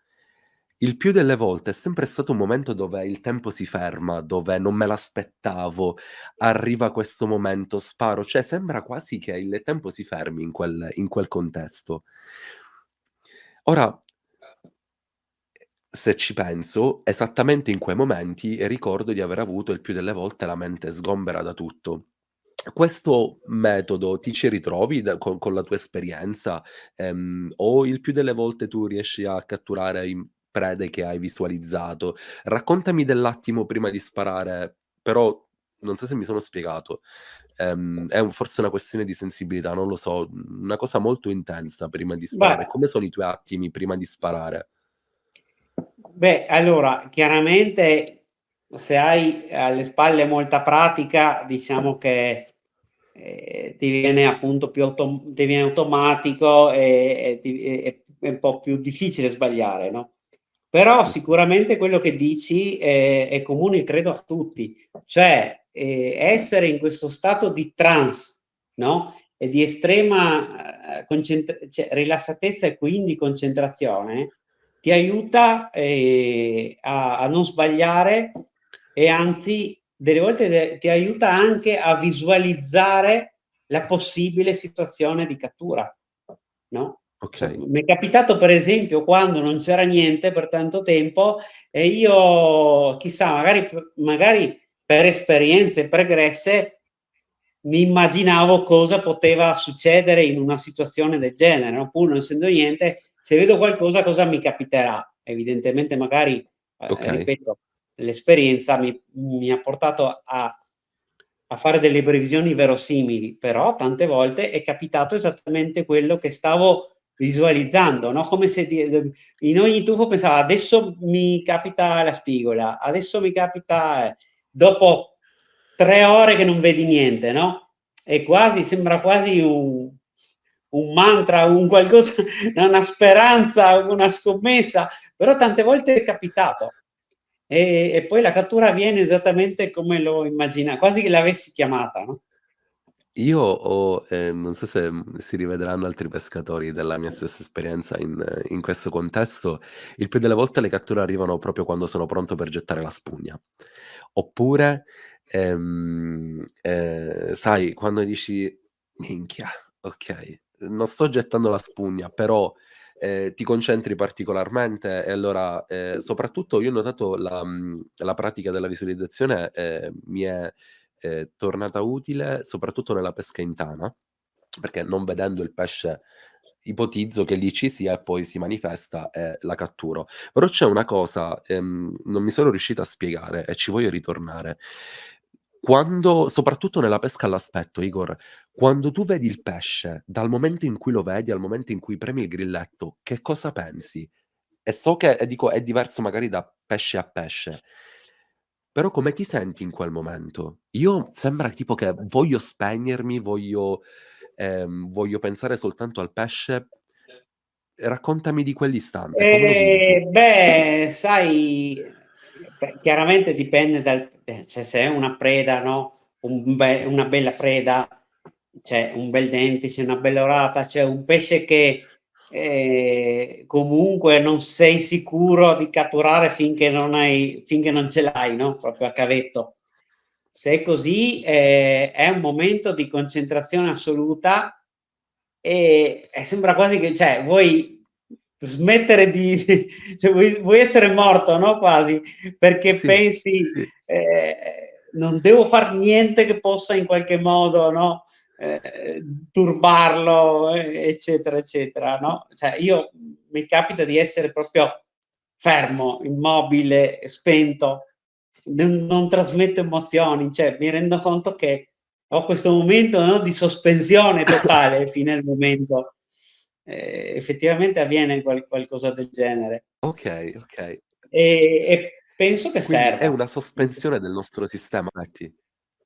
il più delle volte è sempre stato un momento dove il tempo si ferma, dove non me l'aspettavo, arriva questo momento, sparo, cioè sembra quasi che il tempo si fermi in quel contesto. Ora, se ci penso, esattamente in quei momenti ricordo di aver avuto il più delle volte la mente sgombera da tutto. Questo metodo ti ci ritrovi con la tua esperienza, o il più delle volte tu riesci a catturare prede che hai visualizzato? Raccontami dell'attimo prima di sparare, però non so se mi sono spiegato. Forse una questione di sensibilità, non lo so, una cosa molto intensa prima di Beh sparare. Come sono i tuoi attimi prima di sparare? Beh, allora, chiaramente se hai alle spalle molta pratica, diciamo che, ti viene appunto ti viene automatico è un po' più difficile sbagliare, no, però Okay, sicuramente quello che dici è comune credo a tutti, cioè, essere in questo stato di trance, no, e di estrema, cioè rilassatezza e quindi concentrazione ti aiuta, a non sbagliare e anzi delle volte ti aiuta anche a visualizzare la possibile situazione di cattura, no, okay. m'è capitato per esempio quando non c'era niente per tanto tempo e io chissà, magari per esperienze pregresse mi immaginavo cosa poteva succedere in una situazione del genere, no, pur non essendo niente, se vedo qualcosa cosa mi capiterà. Evidentemente magari, Okay. ripeto, l'esperienza mi ha portato a fare delle previsioni verosimili, però tante volte è capitato esattamente quello che stavo visualizzando, no, come se in ogni tuffo pensavo: "Adesso mi capita la spigola, adesso mi capita" dopo 3 ore che non vedi niente, no, è quasi sembra quasi un mantra, un qualcosa una speranza, una scommessa, però tante volte è capitato. E poi la cattura avviene esattamente come l'ho quasi che l'avessi chiamata, no? Io ho non so se, si rivedranno altri pescatori della mia stessa esperienza in questo contesto, il più delle volte le catture arrivano proprio quando sono pronto per gettare la spugna. Oppure, sai quando dici: "Minchia, okay, non sto gettando la spugna, però", ti concentri particolarmente e allora, soprattutto io ho notato la pratica della visualizzazione, mi è tornata utile soprattutto nella pesca in tana, perché non vedendo il pesce ipotizzo che lì ci sia e poi si manifesta e la catturo. Però c'è una cosa, non mi sono riuscito a spiegare e ci voglio ritornare. Quando soprattutto nella pesca all'aspetto, Igor, quando tu vedi il pesce, dal momento in cui lo vedi al momento in cui premi il grilletto, che cosa pensi? E so che e dico è diverso magari da pesce a pesce, però come ti senti in quel momento? Io sembra tipo che voglio spegnermi, voglio pensare soltanto al pesce. Raccontami di quell'istante, come lo vivi tu? Beh, sai, chiaramente dipende cioè se è una preda, no, una bella preda, cioè un bel dentice, una bella orata, cioè un pesce che, comunque non sei sicuro di catturare finché non ce l'hai, no, proprio a cavetto. Se è così, è un momento di concentrazione assoluta e sembra quasi che cioè vuoi smettere di cioè vuoi essere morto, no, quasi, perché Sì, pensi, sì, non devo far niente che possa in qualche modo, no, turbarlo, eccetera, eccetera, no, cioè io mi capita di essere proprio fermo, immobile, spento, non trasmetto emozioni, cioè mi rendo conto che ho questo momento, no, di sospensione totale fino al momento. Effettivamente avviene qualcosa del genere. okay, okay. E penso che Quindi è serva. una sospensione del nostro sistema metti.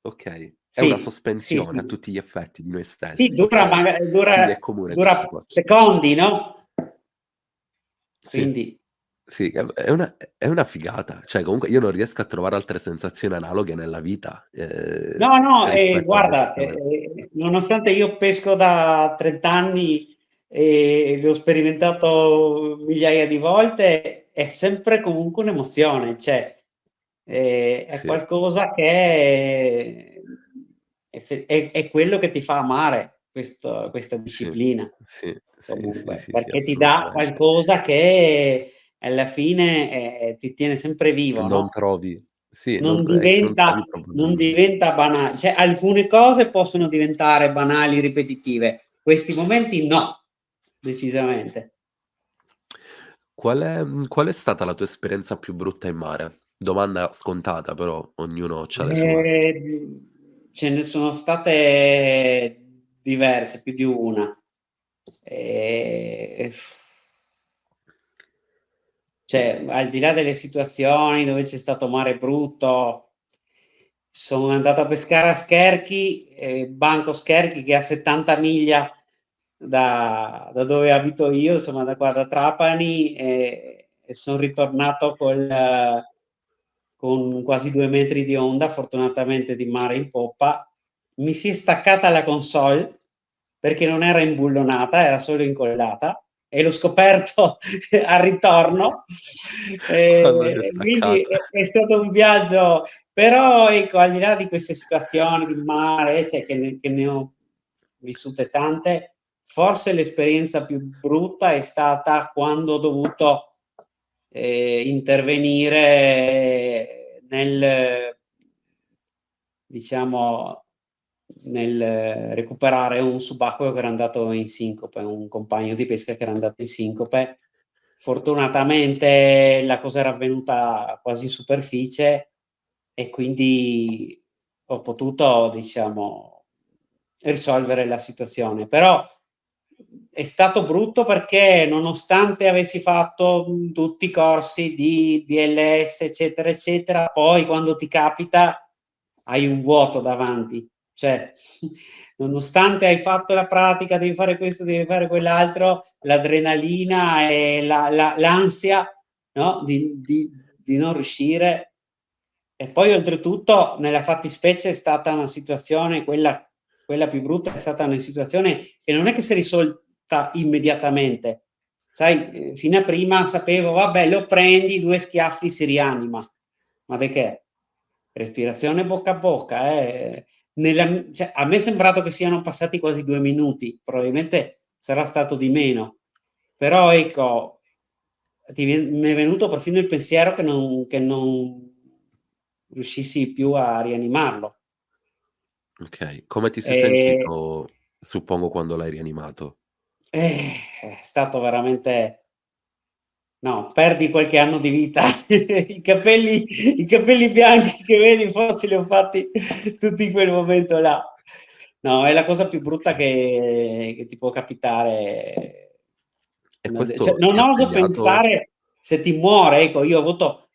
Okay. È una Sì, sì, sospensione a sì. tutti gli effetti di noi Sì, stessi, okay. Quindi è comune questa dura cosa. secondi, no, Sì, quindi sì, è una figata. Cioè comunque io non riesco a trovare altre sensazioni analoghe nella vita, no, no, rispetto ad guarda, esattamente nonostante io pesco da 30 anni e l'ho sperimentato migliaia di volte, è sempre comunque un'emozione, cioè, è sì, qualcosa che è quello che ti fa amare questa sì, disciplina, sì, sì, sì, comunque, sì, sì, perché ti dà assolutamente. qualcosa che alla fine, ti tiene sempre vivo, Non no? trovi sì, Non è che non trovi diventa non proprio. diventa cioè alcune cose possono diventare banali, ripetitive. Questi momenti no, decisamente. Qual è stata la tua esperienza più brutta in mare? Domanda scontata, però ognuno c'ha le sue. Ce ne sono state diverse, più di una. Ehm, cioè, al di là delle situazioni dove c'è stato mare brutto, sono andato a pescare a Scherchi, Banco Scherchi che è a 70 miglia da dove abito io, insomma da qua da Trapani, e son ritornato con quasi 2 metri di onda, fortunatamente di mare in poppa. Mi si è staccata la console perché non era imbullonata, era solo incollata e l'ho scoperto al ritorno. Quando si è Quindi staccata. è stato un viaggio però ecco, al di là di queste situazioni di mare, cioè che ne ho vissute tante, forse l'esperienza più brutta è stata quando ho dovuto, intervenire nel diciamo nel recuperare un subacqueo che era andato in sincope, un compagno di pesca che era andato in sincope. Fortunatamente la cosa era avvenuta quasi in superficie e quindi ho potuto, diciamo, risolvere la situazione. Però è stato brutto perché nonostante avessi fatto tutti i corsi di BLS, eccetera, eccetera, poi quando ti capita hai un vuoto davanti. Cioè, nonostante hai fatto la pratica, devi fare questo, devi fare quell'altro, l'adrenalina e l'ansia, no? Di non riuscire. E poi oltretutto nella fattispecie è stata una situazione, quella più brutta, è stata una situazione che non è che si è risolta immediatamente. Sai, fino a prima sapevo, vabbè, lo prendi, 2 schiaffi si rianima. Ma di che? Respirazione bocca a bocca, cioè, a me è sembrato che siano passati quasi 2 minuti, probabilmente sarà stato di meno. Però ecco, mi è venuto perfino il pensiero che non riuscissi più a rianimarlo. Okay. Come ti sei Ehm, sentito, suppongo, quando l'hai rianimato? è stato veramente, no, perdi qualche anno di vita. I capelli bianchi che vedi forse li ho fatti tutti in quel momento là. No, è la cosa più brutta Okay. che ti può capitare. E Cioè, questo ti non ha oso segnato pensare se ti muore, ecco, io ho avuto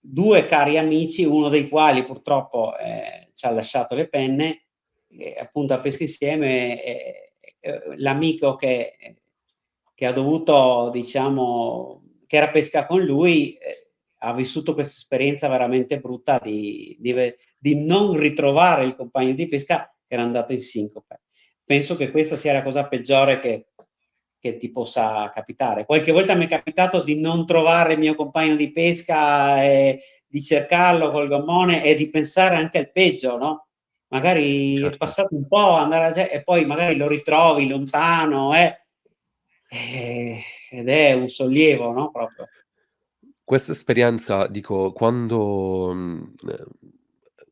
2 cari amici, uno dei quali purtroppo, c'ha lasciato le penne, appunto a Pesca Insieme, l'amico che ha dovuto, diciamo, che era a pesca con lui, ha vissuto questa esperienza veramente brutta di non ritrovare il compagno di pesca che era andato in sincope. Penso che questa sia la cosa peggiore che ti possa capitare. Qualche volta mi è capitato di non trovare il mio compagno di pesca e di cercarlo col gommone e di pensare anche al peggio, no? Magari è certo. passato un po', e poi magari lo ritrovi lontano, ed è un sollievo, no, proprio. Questa esperienza dico quando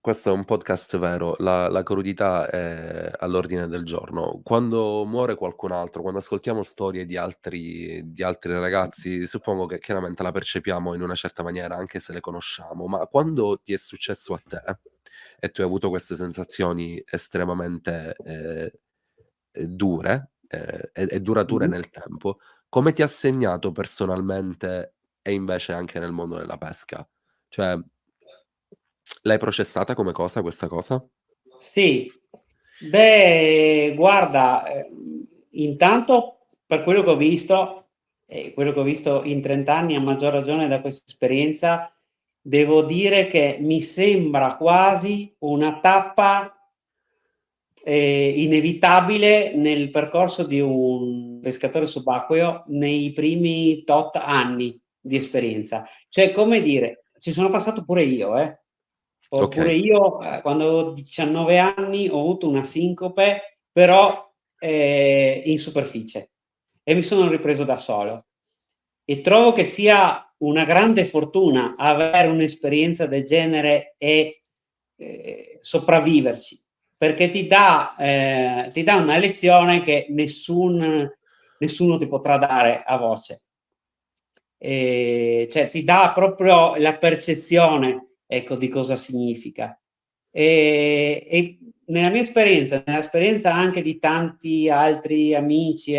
questo è un podcast vero, la crudità è all'ordine del giorno. Quando muore qualcun altro, quando ascoltiamo storie di altri ragazzi, suppongo che chiaramente la percepiamo in una certa maniera, anche se le conosciamo, ma quando ti è successo a te e tu hai avuto queste sensazioni estremamente, dure, e durature Mh-mh. nel tempo, come ti ha segnato personalmente e invece anche nel mondo della pesca? Cioè, l'hai processata come cosa questa cosa? Sì. Beh, guarda, intanto per quello che ho visto, e quello che ho visto in 30 anni, a maggior ragione da questa esperienza, devo dire che mi sembra quasi una tappa, inevitabile nel percorso di un pescatore subacqueo nei primi tot anni di esperienza. Cioè, come dire, ci sono passato pure io, Okay, Pure io, quando avevo 19 anni ho avuto una sincope, però, in superficie e mi sono ripreso da solo. E trovo che sia una grande fortuna avere un'esperienza del genere e, sopravviverci, perché ti dà una lezione che nessuno ti potrà dare a voce. Cioè ti dà proprio la percezione, ecco, di cosa significa. E nella mia esperienza, nell'esperienza anche di tanti altri amici,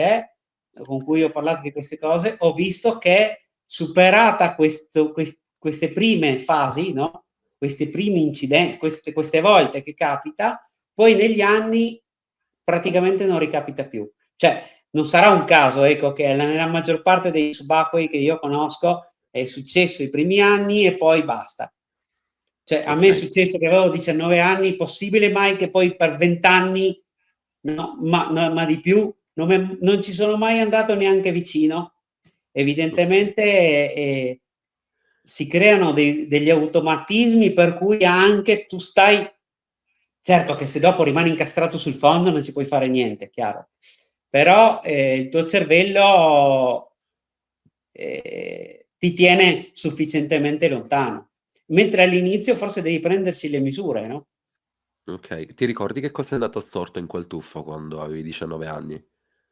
con cui ho parlato di queste cose, ho visto che superata queste prime fasi, no, questi primi inciden queste volte che capita, poi negli anni praticamente non ricapita più. Cioè, non sarà un caso, ecco, che nella maggior parte dei subacquei che io conosco è successo i primi anni e poi basta. Cioè, a me è okay, successo che avevo 19 anni, possibile mai che poi per 20 anni, no, ma di più, non ci sono mai andato neanche vicino. okay. Evidentemente, si creano degli automatismi per cui anche tu stai, certo che se dopo rimani incastrato sul fondo non ci puoi fare niente, chiaro. Però, il tuo cervello, ti tiene sufficientemente lontano. Mentre all'inizio forse devi prendersi le misure, no? Okay. Ti ricordi che cosa è andato storto in quel tuffo quando avevi 19 anni?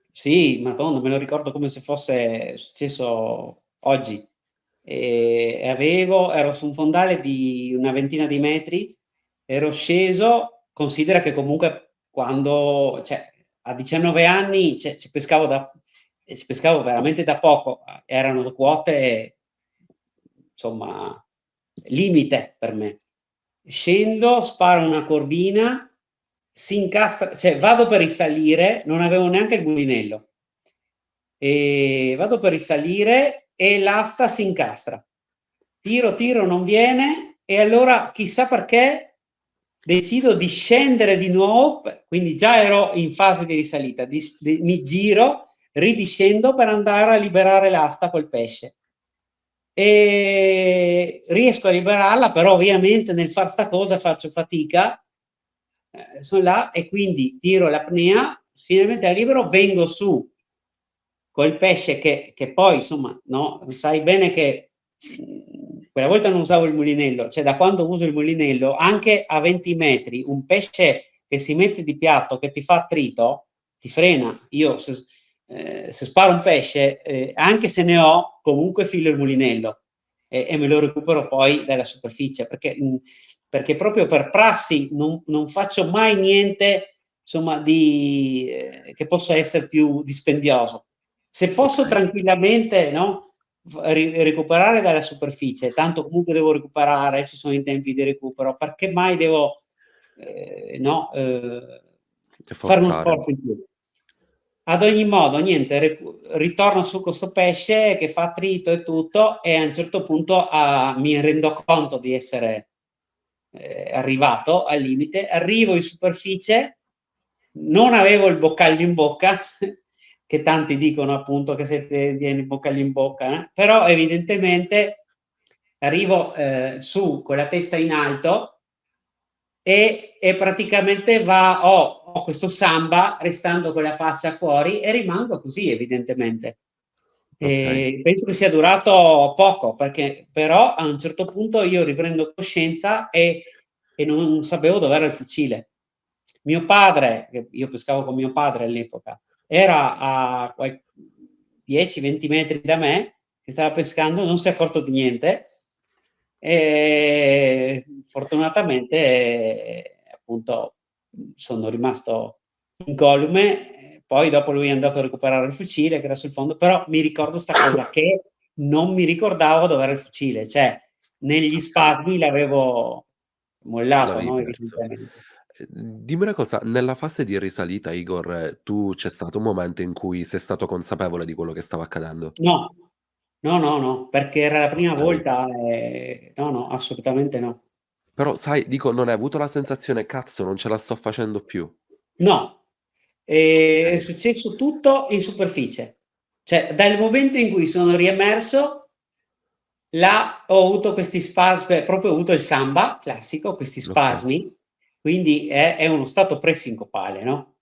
Sì, madonna, me lo ricordo come se fosse successo oggi. Ero su un fondale di una ventina di metri, ero sceso, considera che comunque quando cioè a 19 anni, cioè ci pescavo veramente da poco, erano quote insomma limite per me. Scendo, sparo una corvina, si incastra, cioè vado per risalire, non avevo neanche il mulinello. Vado per risalire e l'asta si incastra. Tiro, tiro, non viene e allora chissà perché decido di scendere di nuovo, quindi già ero in fase di risalita, mi giro, ridiscendo per andare a liberare l'asta col pesce. E riesco a liberarla, però ovviamente nel far sta cosa faccio fatica, sono là e quindi tiro l'apnea, finalmente la libero, vengo su col pesce che poi insomma, no, sai bene che quella volta non usavo il mulinello, cioè da quando uso il mulinello, anche a 20 metri, un pesce che si mette di piatto, che ti fa attrito, ti frena. Io se sparo un pesce, anche se ne ho, comunque filo il mulinello e me lo recupero poi dalla superficie, perché proprio per prassi non faccio mai niente insomma che possa essere più dispendioso. Se posso Okay, tranquillamente, no, recuperare dalla superficie, tanto comunque devo recuperare, ci sono i tempi di recupero, perché mai devo, no, e fare uno forzare. sforzo in più? Ad ogni modo, niente, ritorno su questo pesce che fa attrito e tutto, e a un certo punto mi rendo conto di essere arrivato al limite, arrivo in superficie, non avevo il boccaglio in bocca, che tanti dicono appunto che se te viene il boccaglio in bocca, però evidentemente arrivo su con la testa in alto e praticamente ho questo samba restando con la faccia fuori e rimango così evidentemente. Okay, Penso che sia durato poco, perché però a un certo punto io riprendo coscienza e non sapevo dov'era il fucile. Mio padre, che io pescavo con mio padre all'epoca, era a 10-20 metri da me, che stava pescando, non si è accorto di niente. Fortunatamente, appunto, sono rimasto incolume. Poi dopo lui è andato a recuperare il fucile che era sul fondo, però mi ricordo sta cosa che non mi ricordavo dove era il fucile, cioè negli okay, spasmi l'avevo mollato, l'avevi no, perso. evidentemente. Dimmi una cosa, nella fase di risalita Igor, tu c'è stato un momento in cui sei stato consapevole di quello che stava accadendo? No, no, no, no, perché era la prima Okay. volta, no, no, assolutamente no. Però sai, dico, non hai avuto la sensazione: "Cazzo, non ce la sto facendo più"? No, è Okay, successo tutto in superficie. Cioè, dal momento in cui sono riemerso, là ho avuto questi proprio ho avuto il samba classico, questi okay, spasmi, quindi è uno stato pre-sincopale, no,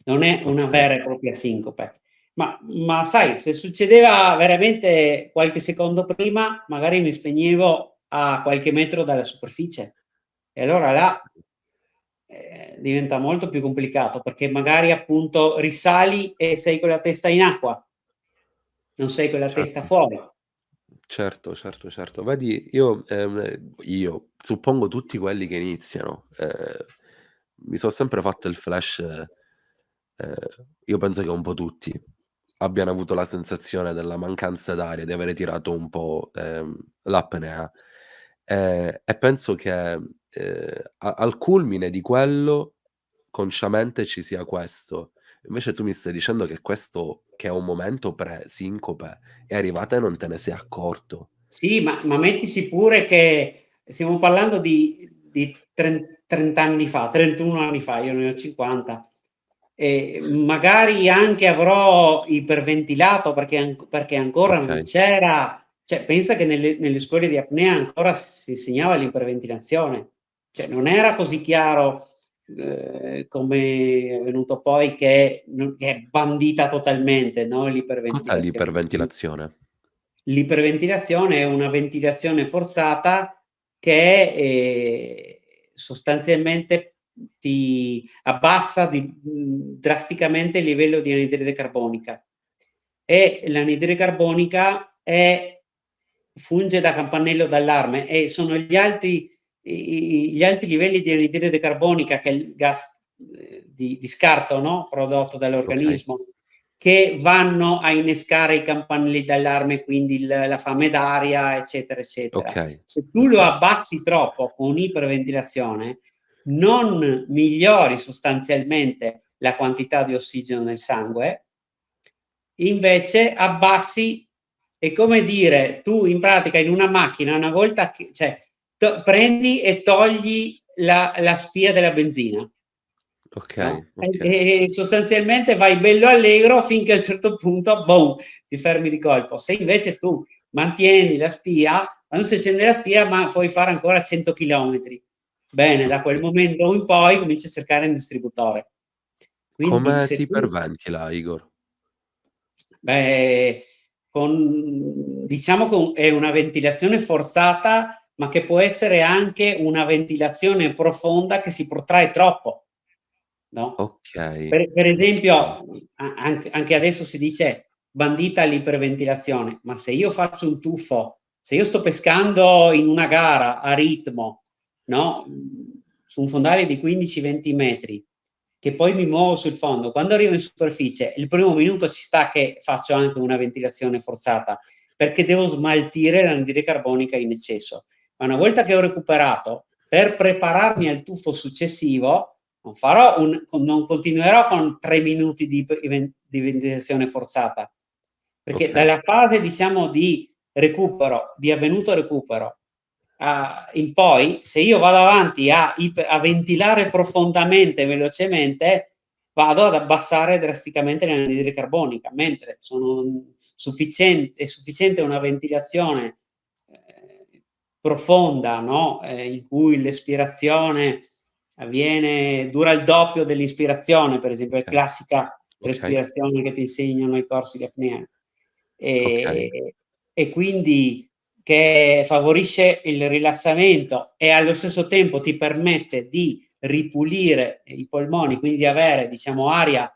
non è una okay. vera e propria sincope. Ma sai, se succedeva veramente qualche secondo prima, magari mi spegnevo a qualche metro dalla superficie e allora là diventa molto più complicato, perché magari appunto risali e sei con la testa in acqua, non sei con la testa Certo. fuori. Certo, certo, certo. Vedi, io, suppongo tutti quelli che iniziano, mi son sempre fatto il flash, io penso che un po' tutti abbiano avuto la sensazione della mancanza d'aria, di avere tirato un po', l'apnea, e penso che, al culmine di quello, consciamente ci sia questo. Invece tu mi stai dicendo che questo che è un momento pre-sincope è arrivata e non te ne sei accorto. Sì, ma mettici pure che stiamo parlando di 30 anni fa, 31 anni fa, io ne ho 50. Magari anche avrò iperventilato perché ancora non Okay, c'era, cioè pensa che nelle scuole di apnea ancora si insegnava l'iperventilazione, cioè non era così chiaro, come è venuto poi che è bandita totalmente, no, cos'è l'iperventilazione. l'iperventilazione? L'iperventilazione è una ventilazione forzata che, sostanzialmente ti abbassa drasticamente il livello di anidride carbonica. E l'anidride carbonica funge da campanello d'allarme, e sono gli alti livelli di anidride carbonica, che è il gas di scarto, no? Prodotto Okay, dall'organismo, che vanno a innescare i campanelli d'allarme, quindi la fame d'aria, eccetera, eccetera. okay, Se tu lo okay, abbassi troppo con iperventilazione, non migliori sostanzialmente la quantità di ossigeno nel sangue, invece abbassi, è come dire, tu in pratica in una macchina, una volta che, cioè, prendi e togli la spia della benzina, okay, no, okay. e sostanzialmente vai bello allegro finché a un certo punto, boom, ti fermi di colpo. Se invece tu mantieni la spia, quando si accende la spia, ma puoi fare ancora 100 chilometri. Bene, da quel Okay. momento in poi cominci a cercare un distributore. Quindi Come si se tu iperventila, Igor? Beh, diciamo che è una ventilazione forzata, ma che può essere anche una ventilazione profonda che si protrae troppo, no? Okay, Per esempio, okay, anche adesso si dice bandita l'iperventilazione, ma se io faccio un tuffo, se io sto pescando in una gara a ritmo, no? Su un fondale di 15-20 metri, che poi mi muovo sul fondo, quando arrivo in superficie, il primo minuto ci sta che faccio anche una ventilazione forzata, perché devo smaltire l'anidride carbonica in eccesso. Ma una volta che ho recuperato, per prepararmi al tuffo successivo, non continuerò con 3 minuti di ventilazione forzata, perché okay, dalla fase, diciamo, di recupero, di avvenuto recupero, in poi, se io vado avanti a ventilare profondamente, velocemente, vado ad abbassare drasticamente l'anidride carbonica, mentre è sufficiente una ventilazione profonda, no? In cui l'espirazione dura il doppio dell'ispirazione, per esempio, è okay, classica okay, respirazione che ti insegnano ai corsi di apnea. okay. E, e quindi che favorisce il rilassamento e allo stesso tempo ti permette di ripulire i polmoni, quindi di avere, diciamo, aria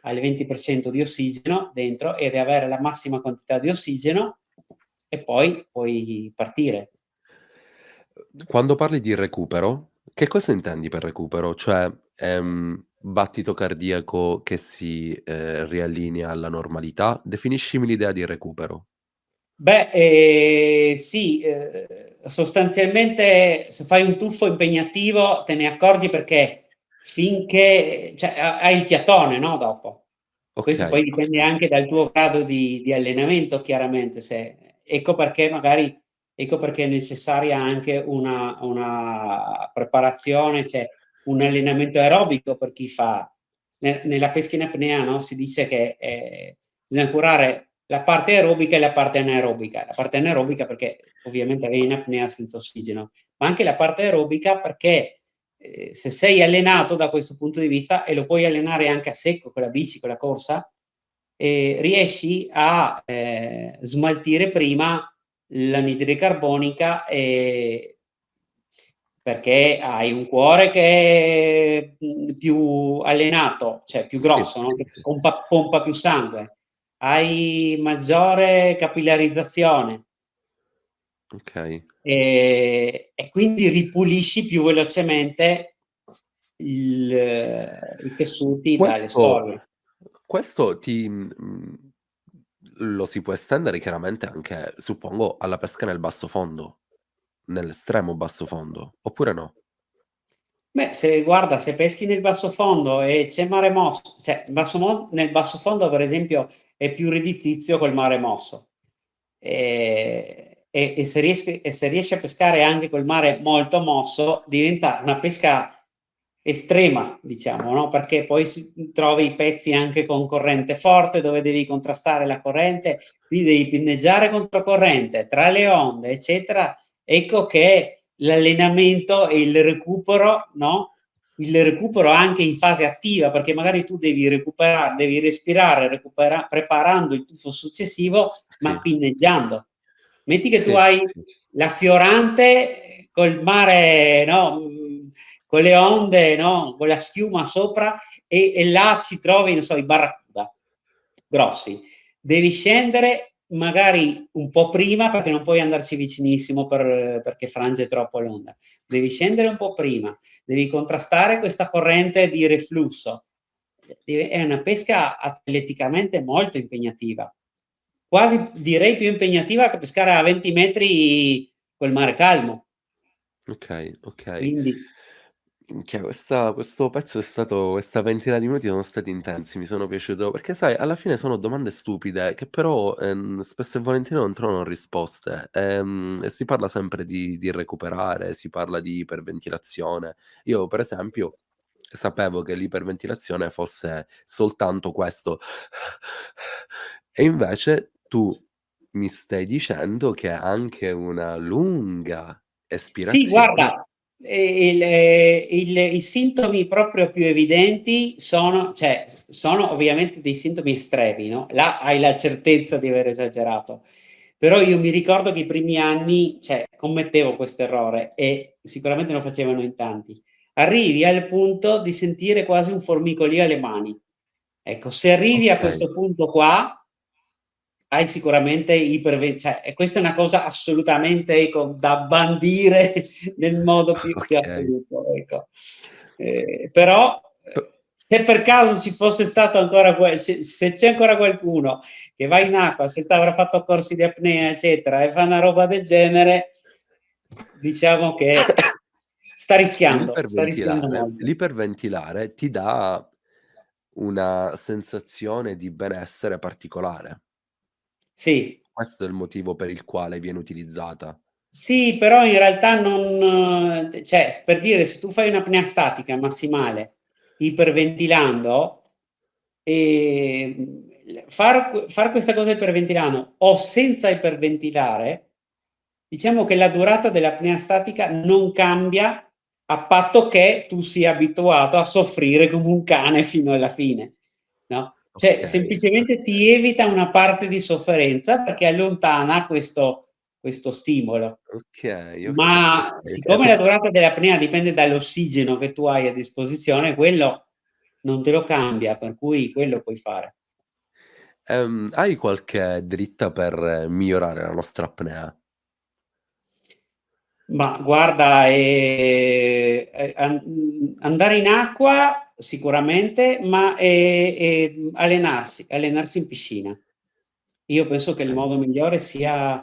al 20% di ossigeno dentro e di avere la massima quantità di ossigeno, e poi puoi partire. Quando parli di recupero, che cosa intendi per recupero? Cioè, battito cardiaco che si, riallinea alla normalità? Definiscimi l'idea di recupero. Beh, sì, sostanzialmente se fai un tuffo impegnativo te ne accorgi, perché finché, cioè, hai il fiatone, no, dopo. Questo Okay, poi dipende okay, anche dal tuo grado di allenamento, chiaramente, ecco perché magari, ecco perché è necessaria anche una preparazione, cioè un allenamento aerobico per chi fa nella pesca in apnea, no, si dice che, bisogna curare la parte aerobica e la parte anaerobica. La parte anaerobica perché ovviamente vai in apnea senza ossigeno, ma anche la parte aerobica perché, se sei allenato da questo punto di vista, e lo puoi allenare anche a secco con la bici, con la corsa, riesci a smaltire prima l'anidride carbonica, perché hai un cuore che è più allenato, cioè più sì, grosso, no? sì, Che sì, pompa più sangue, hai maggiore capillarizzazione, okay. e quindi ripulisci più velocemente i tessuti dalle Questo scorie. questo lo si può estendere chiaramente anche, suppongo, alla pesca nel basso fondo, nell'estremo basso fondo, oppure no? Beh, se guarda, se peschi nel basso fondo e c'è mare mosso, cioè nel basso fondo per esempio è più redditizio col mare mosso. Se riesci a pescare anche col mare molto mosso, diventa una pesca estrema, diciamo, no, perché poi trovi i pezzi anche con corrente forte, dove devi contrastare la corrente, quindi devi pinneggiare controcorrente tra le onde, eccetera. Ecco che l'allenamento e il recupero, no, il recupero anche in fase attiva, perché magari tu devi respirare, preparando il tuffo successivo, ma Sì, pinneggiando. Metti che tu sì, hai sì, la fiorante col mare, no, con le onde, no? Con la schiuma sopra, e là ci trovi, non so, i barracuda grossi. Devi scendere magari un po' prima, perché non puoi andarci vicinissimo perché frange troppo l'onda. Devi scendere un po' prima, devi contrastare questa corrente di reflusso. È una pesca atleticamente molto impegnativa, quasi direi più impegnativa che pescare a 20 metri col mare calmo. Okay, okay. Quindi Minchia, questo pezzo è stato questa ventina di minuti sono stati intensi, mi sono piaciuto perché sai, alla fine sono domande stupide che però, spesso e volentieri non trovano risposte. E si parla sempre di recuperare, si parla di iperventilazione. Io per esempio sapevo che l'iperventilazione fosse soltanto questo. E invece tu mi stai dicendo che anche una lunga sì, espirazione. guarda, i sintomi proprio più evidenti sono, cioè, sono ovviamente dei sintomi estremi, no, là hai la certezza di aver esagerato. Però io mi ricordo che i primi anni, cioè, commettevo questo errore e sicuramente lo facevano in tanti. Arrivi al punto di sentire quasi un formicolio alle mani. Ecco, se arrivi a Okay, questo punto qua, hai sicuramente cioè, e questa è una cosa assolutamente, ecco, da bandire nel modo più okay. assoluto, ecco. Però, P se per caso ci fosse stato ancora se c'è ancora qualcuno che va in acqua senza aver fatto corsi di apnea, eccetera, e fa una roba del genere, diciamo che sta rischiando molto. l'iperventilare ti dà una sensazione di benessere particolare. Sì. Questo è il motivo per il quale viene utilizzata. Sì, però in realtà non, cioè, per dire, se tu fai un'apnea statica massimale iperventilando, far questa cosa iperventilando o senza iperventilare, diciamo che la durata dell'apnea statica non cambia a patto che tu sia abituato a soffrire come un cane fino alla fine, no, cioè Okay, semplicemente okay, ti evita una parte di sofferenza perché allontana questo stimolo. okay, okay, Ma okay. E siccome la durata dell'apnea dipende dall'ossigeno che tu hai a disposizione, quello non te lo cambia, per cui quello puoi fare. hai qualche dritta per migliorare la nostra apnea? Ma guarda, andare in acqua sicuramente, ma, allenarsi in piscina. Io penso che il Okay, modo migliore sia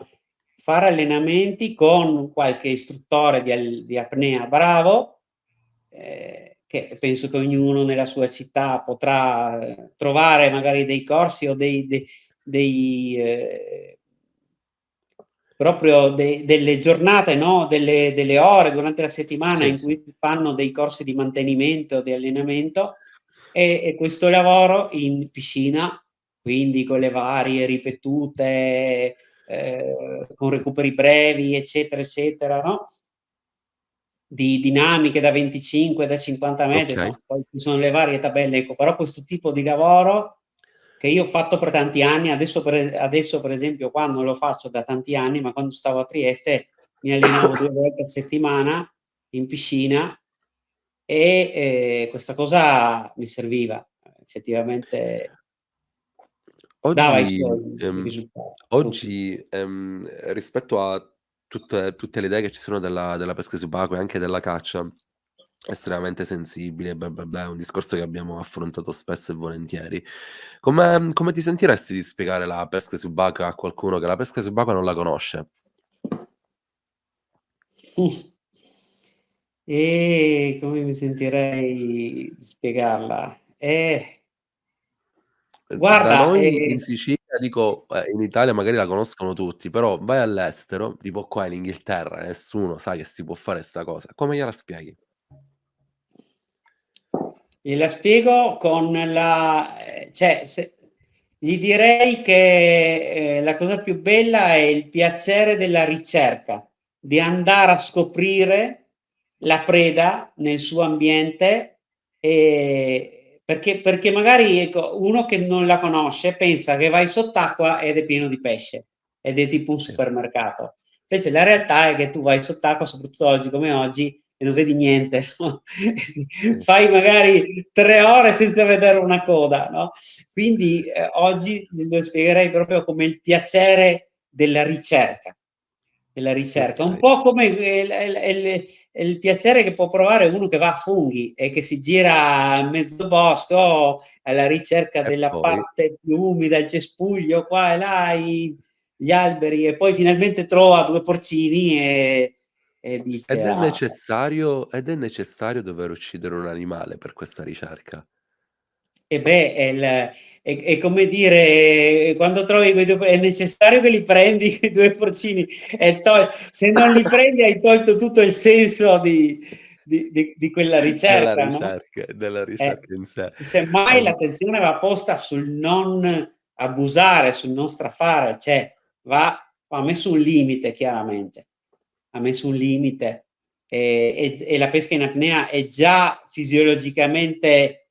fare allenamenti con qualche istruttore di apnea bravo, che penso che ognuno nella sua città potrà, trovare magari dei corsi o dei proprio delle giornate, no, delle ore durante la settimana sì, in sì. cui fanno dei corsi di mantenimento, di allenamento, e questo lavoro in piscina, quindi con le varie ripetute, con recuperi brevi, eccetera, eccetera, no, di dinamiche da 25, da 50 metri, Okay. insomma, poi ci sono le varie tabelle, ecco, però questo tipo di lavoro che io ho fatto per tanti anni, adesso per esempio qua non lo faccio da tanti anni, ma quando stavo a Trieste mi allenavo 2 volte a settimana in piscina e, questa cosa mi serviva. Effettivamente dava i Oggi suoi risultati, frutti. oggi, rispetto a tutte le idee che ci sono della pesca subacquea e anche della caccia, estremamente sensibile, bla bla bla, è un discorso che abbiamo affrontato spesso e volentieri. Come ti sentiresti di spiegare la pesca subacquea a qualcuno che la pesca subacquea non la conosce? Come mi sentirei di spiegarla? Da Guarda, noi in Sicilia dico in Italia magari la conoscono tutti, però vai all'estero, tipo qua in Inghilterra, nessuno sa che si può fare 'sta cosa. Come gliela spieghi? gliela spiego con cioè se gli direi che, la cosa più bella è il piacere della ricerca, di andare a scoprire la preda nel suo ambiente, perché magari, ecco, uno che non la conosce pensa che vai sott'acqua ed è pieno di pesce, ed è tipo un Sì, supermercato. Invece la realtà è che tu vai sott'acqua, soprattutto oggi come oggi, e non vedi niente, no, Sì, fai magari 3 ore senza vedere una coda, no, quindi, oggi lo spiegherei proprio come il piacere della ricerca, un okay. po' come il piacere che può provare uno che va a funghi e che si gira a mezzo bosco alla ricerca E della poi parte più umida, il cespuglio qua e là, gli alberi e poi finalmente trova 2 porcini e dice: "Ah". ed è necessario dover uccidere un animale per questa ricerca. E beh, è come dire, quando trovi quei 2 è necessario che li prendi quei 2 porcini e se non li prendi hai tolto tutto il senso di quella ricerca, no, Della eh, ricerca in sé. semmai Ehm, l'attenzione va posta sul non abusare, sul non strafare, cioè va messo un limite chiaramente. Va messo un limite, e la pesca in apnea è già fisiologicamente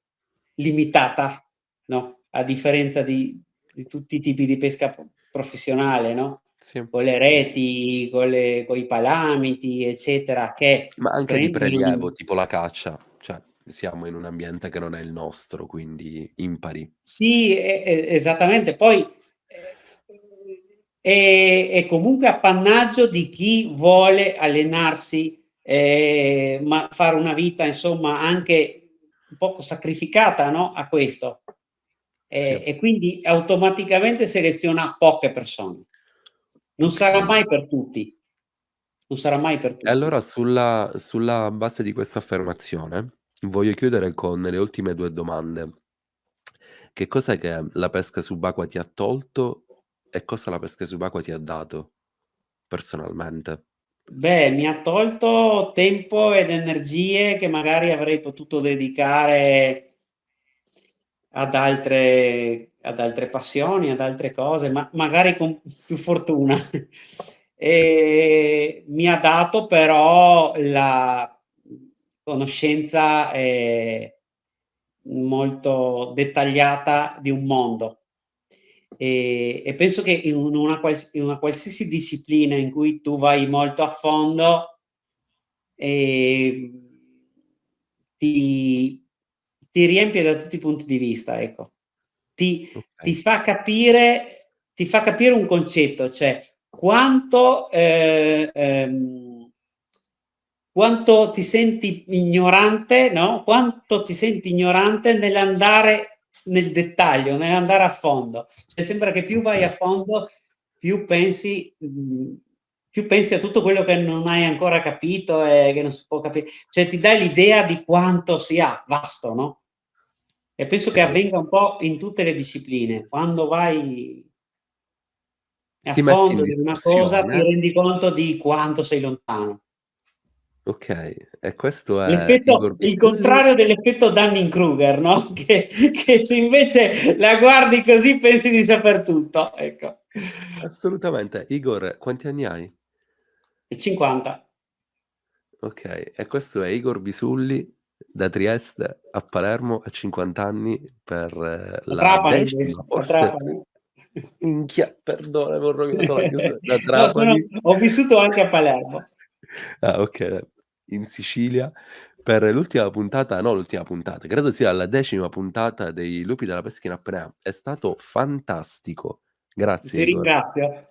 limitata, no, a differenza di tutti i tipi di pesca professionale, no, sì, con le sì. reti, con i palamiti, eccetera, che Ma anche di prendono prelievo, tipo la caccia, cioè siamo in un ambiente che non è il nostro, quindi impari. sì, esattamente. Poi, è comunque appannaggio di chi vuole allenarsi, ma fare una vita insomma anche un poco sacrificata, no, a questo. Sì, E quindi automaticamente seleziona poche persone. Non sarà okay. mai per tutti, non sarà mai per E tutti. allora sulla base di questa affermazione, voglio chiudere con le ultime 2 domande. Che cos'è che la pesca subacquea ti ha tolto e cosa la pesca subacquea ti ha dato personalmente? Beh, mi ha tolto tempo ed energie che magari avrei potuto dedicare ad altre passioni, ad altre cose, ma magari con più fortuna. Mi ha dato però la conoscenza, molto dettagliata di un mondo. E penso che in una qualsiasi disciplina in cui tu vai molto a fondo, ehm, ti ti riempie da tutti i punti di vista, ecco. Ti ti Okay, fa capire ti fa capire un concetto, cioè quanto ti senti ignorante, no, quanto ti senti ignorante nell'andare nel dettaglio, nell'andare a fondo. Cioè sembra che più vai a okay. fondo, più pensi più pensi a tutto quello che non hai ancora capito e che non si può cioè ti dà l'idea di quanto sia vasto, no, e penso che Okay. avvenga un po' in tutte le discipline. Quando vai a Ti metti in fondo di una cosa ti discussione, rendi conto di quanto sei lontano. okay, e questo è Igor L'effetto il Bisulli. contrario dell'effetto Dunning-Kruger, no, che se invece la guardi così pensi di saper tutto, ecco. Assolutamente. Igor, quanti anni hai? E 50. Okay, e questo è Igor Bisulli da Trieste a Palermo a 50 anni per A la Trapani adesso, decima a forse. Trapani. Minchia, perdonami, ho rovinato la chiusura. Da No, Trapani. ho vissuto anche a Palermo. Ah, okay, in Sicilia per l'ultima puntata, no, l'ultima puntata, credo sia la decima puntata dei Lupi della pesca in apnea. È stato fantastico. Grazie Ti Igor. ringrazio.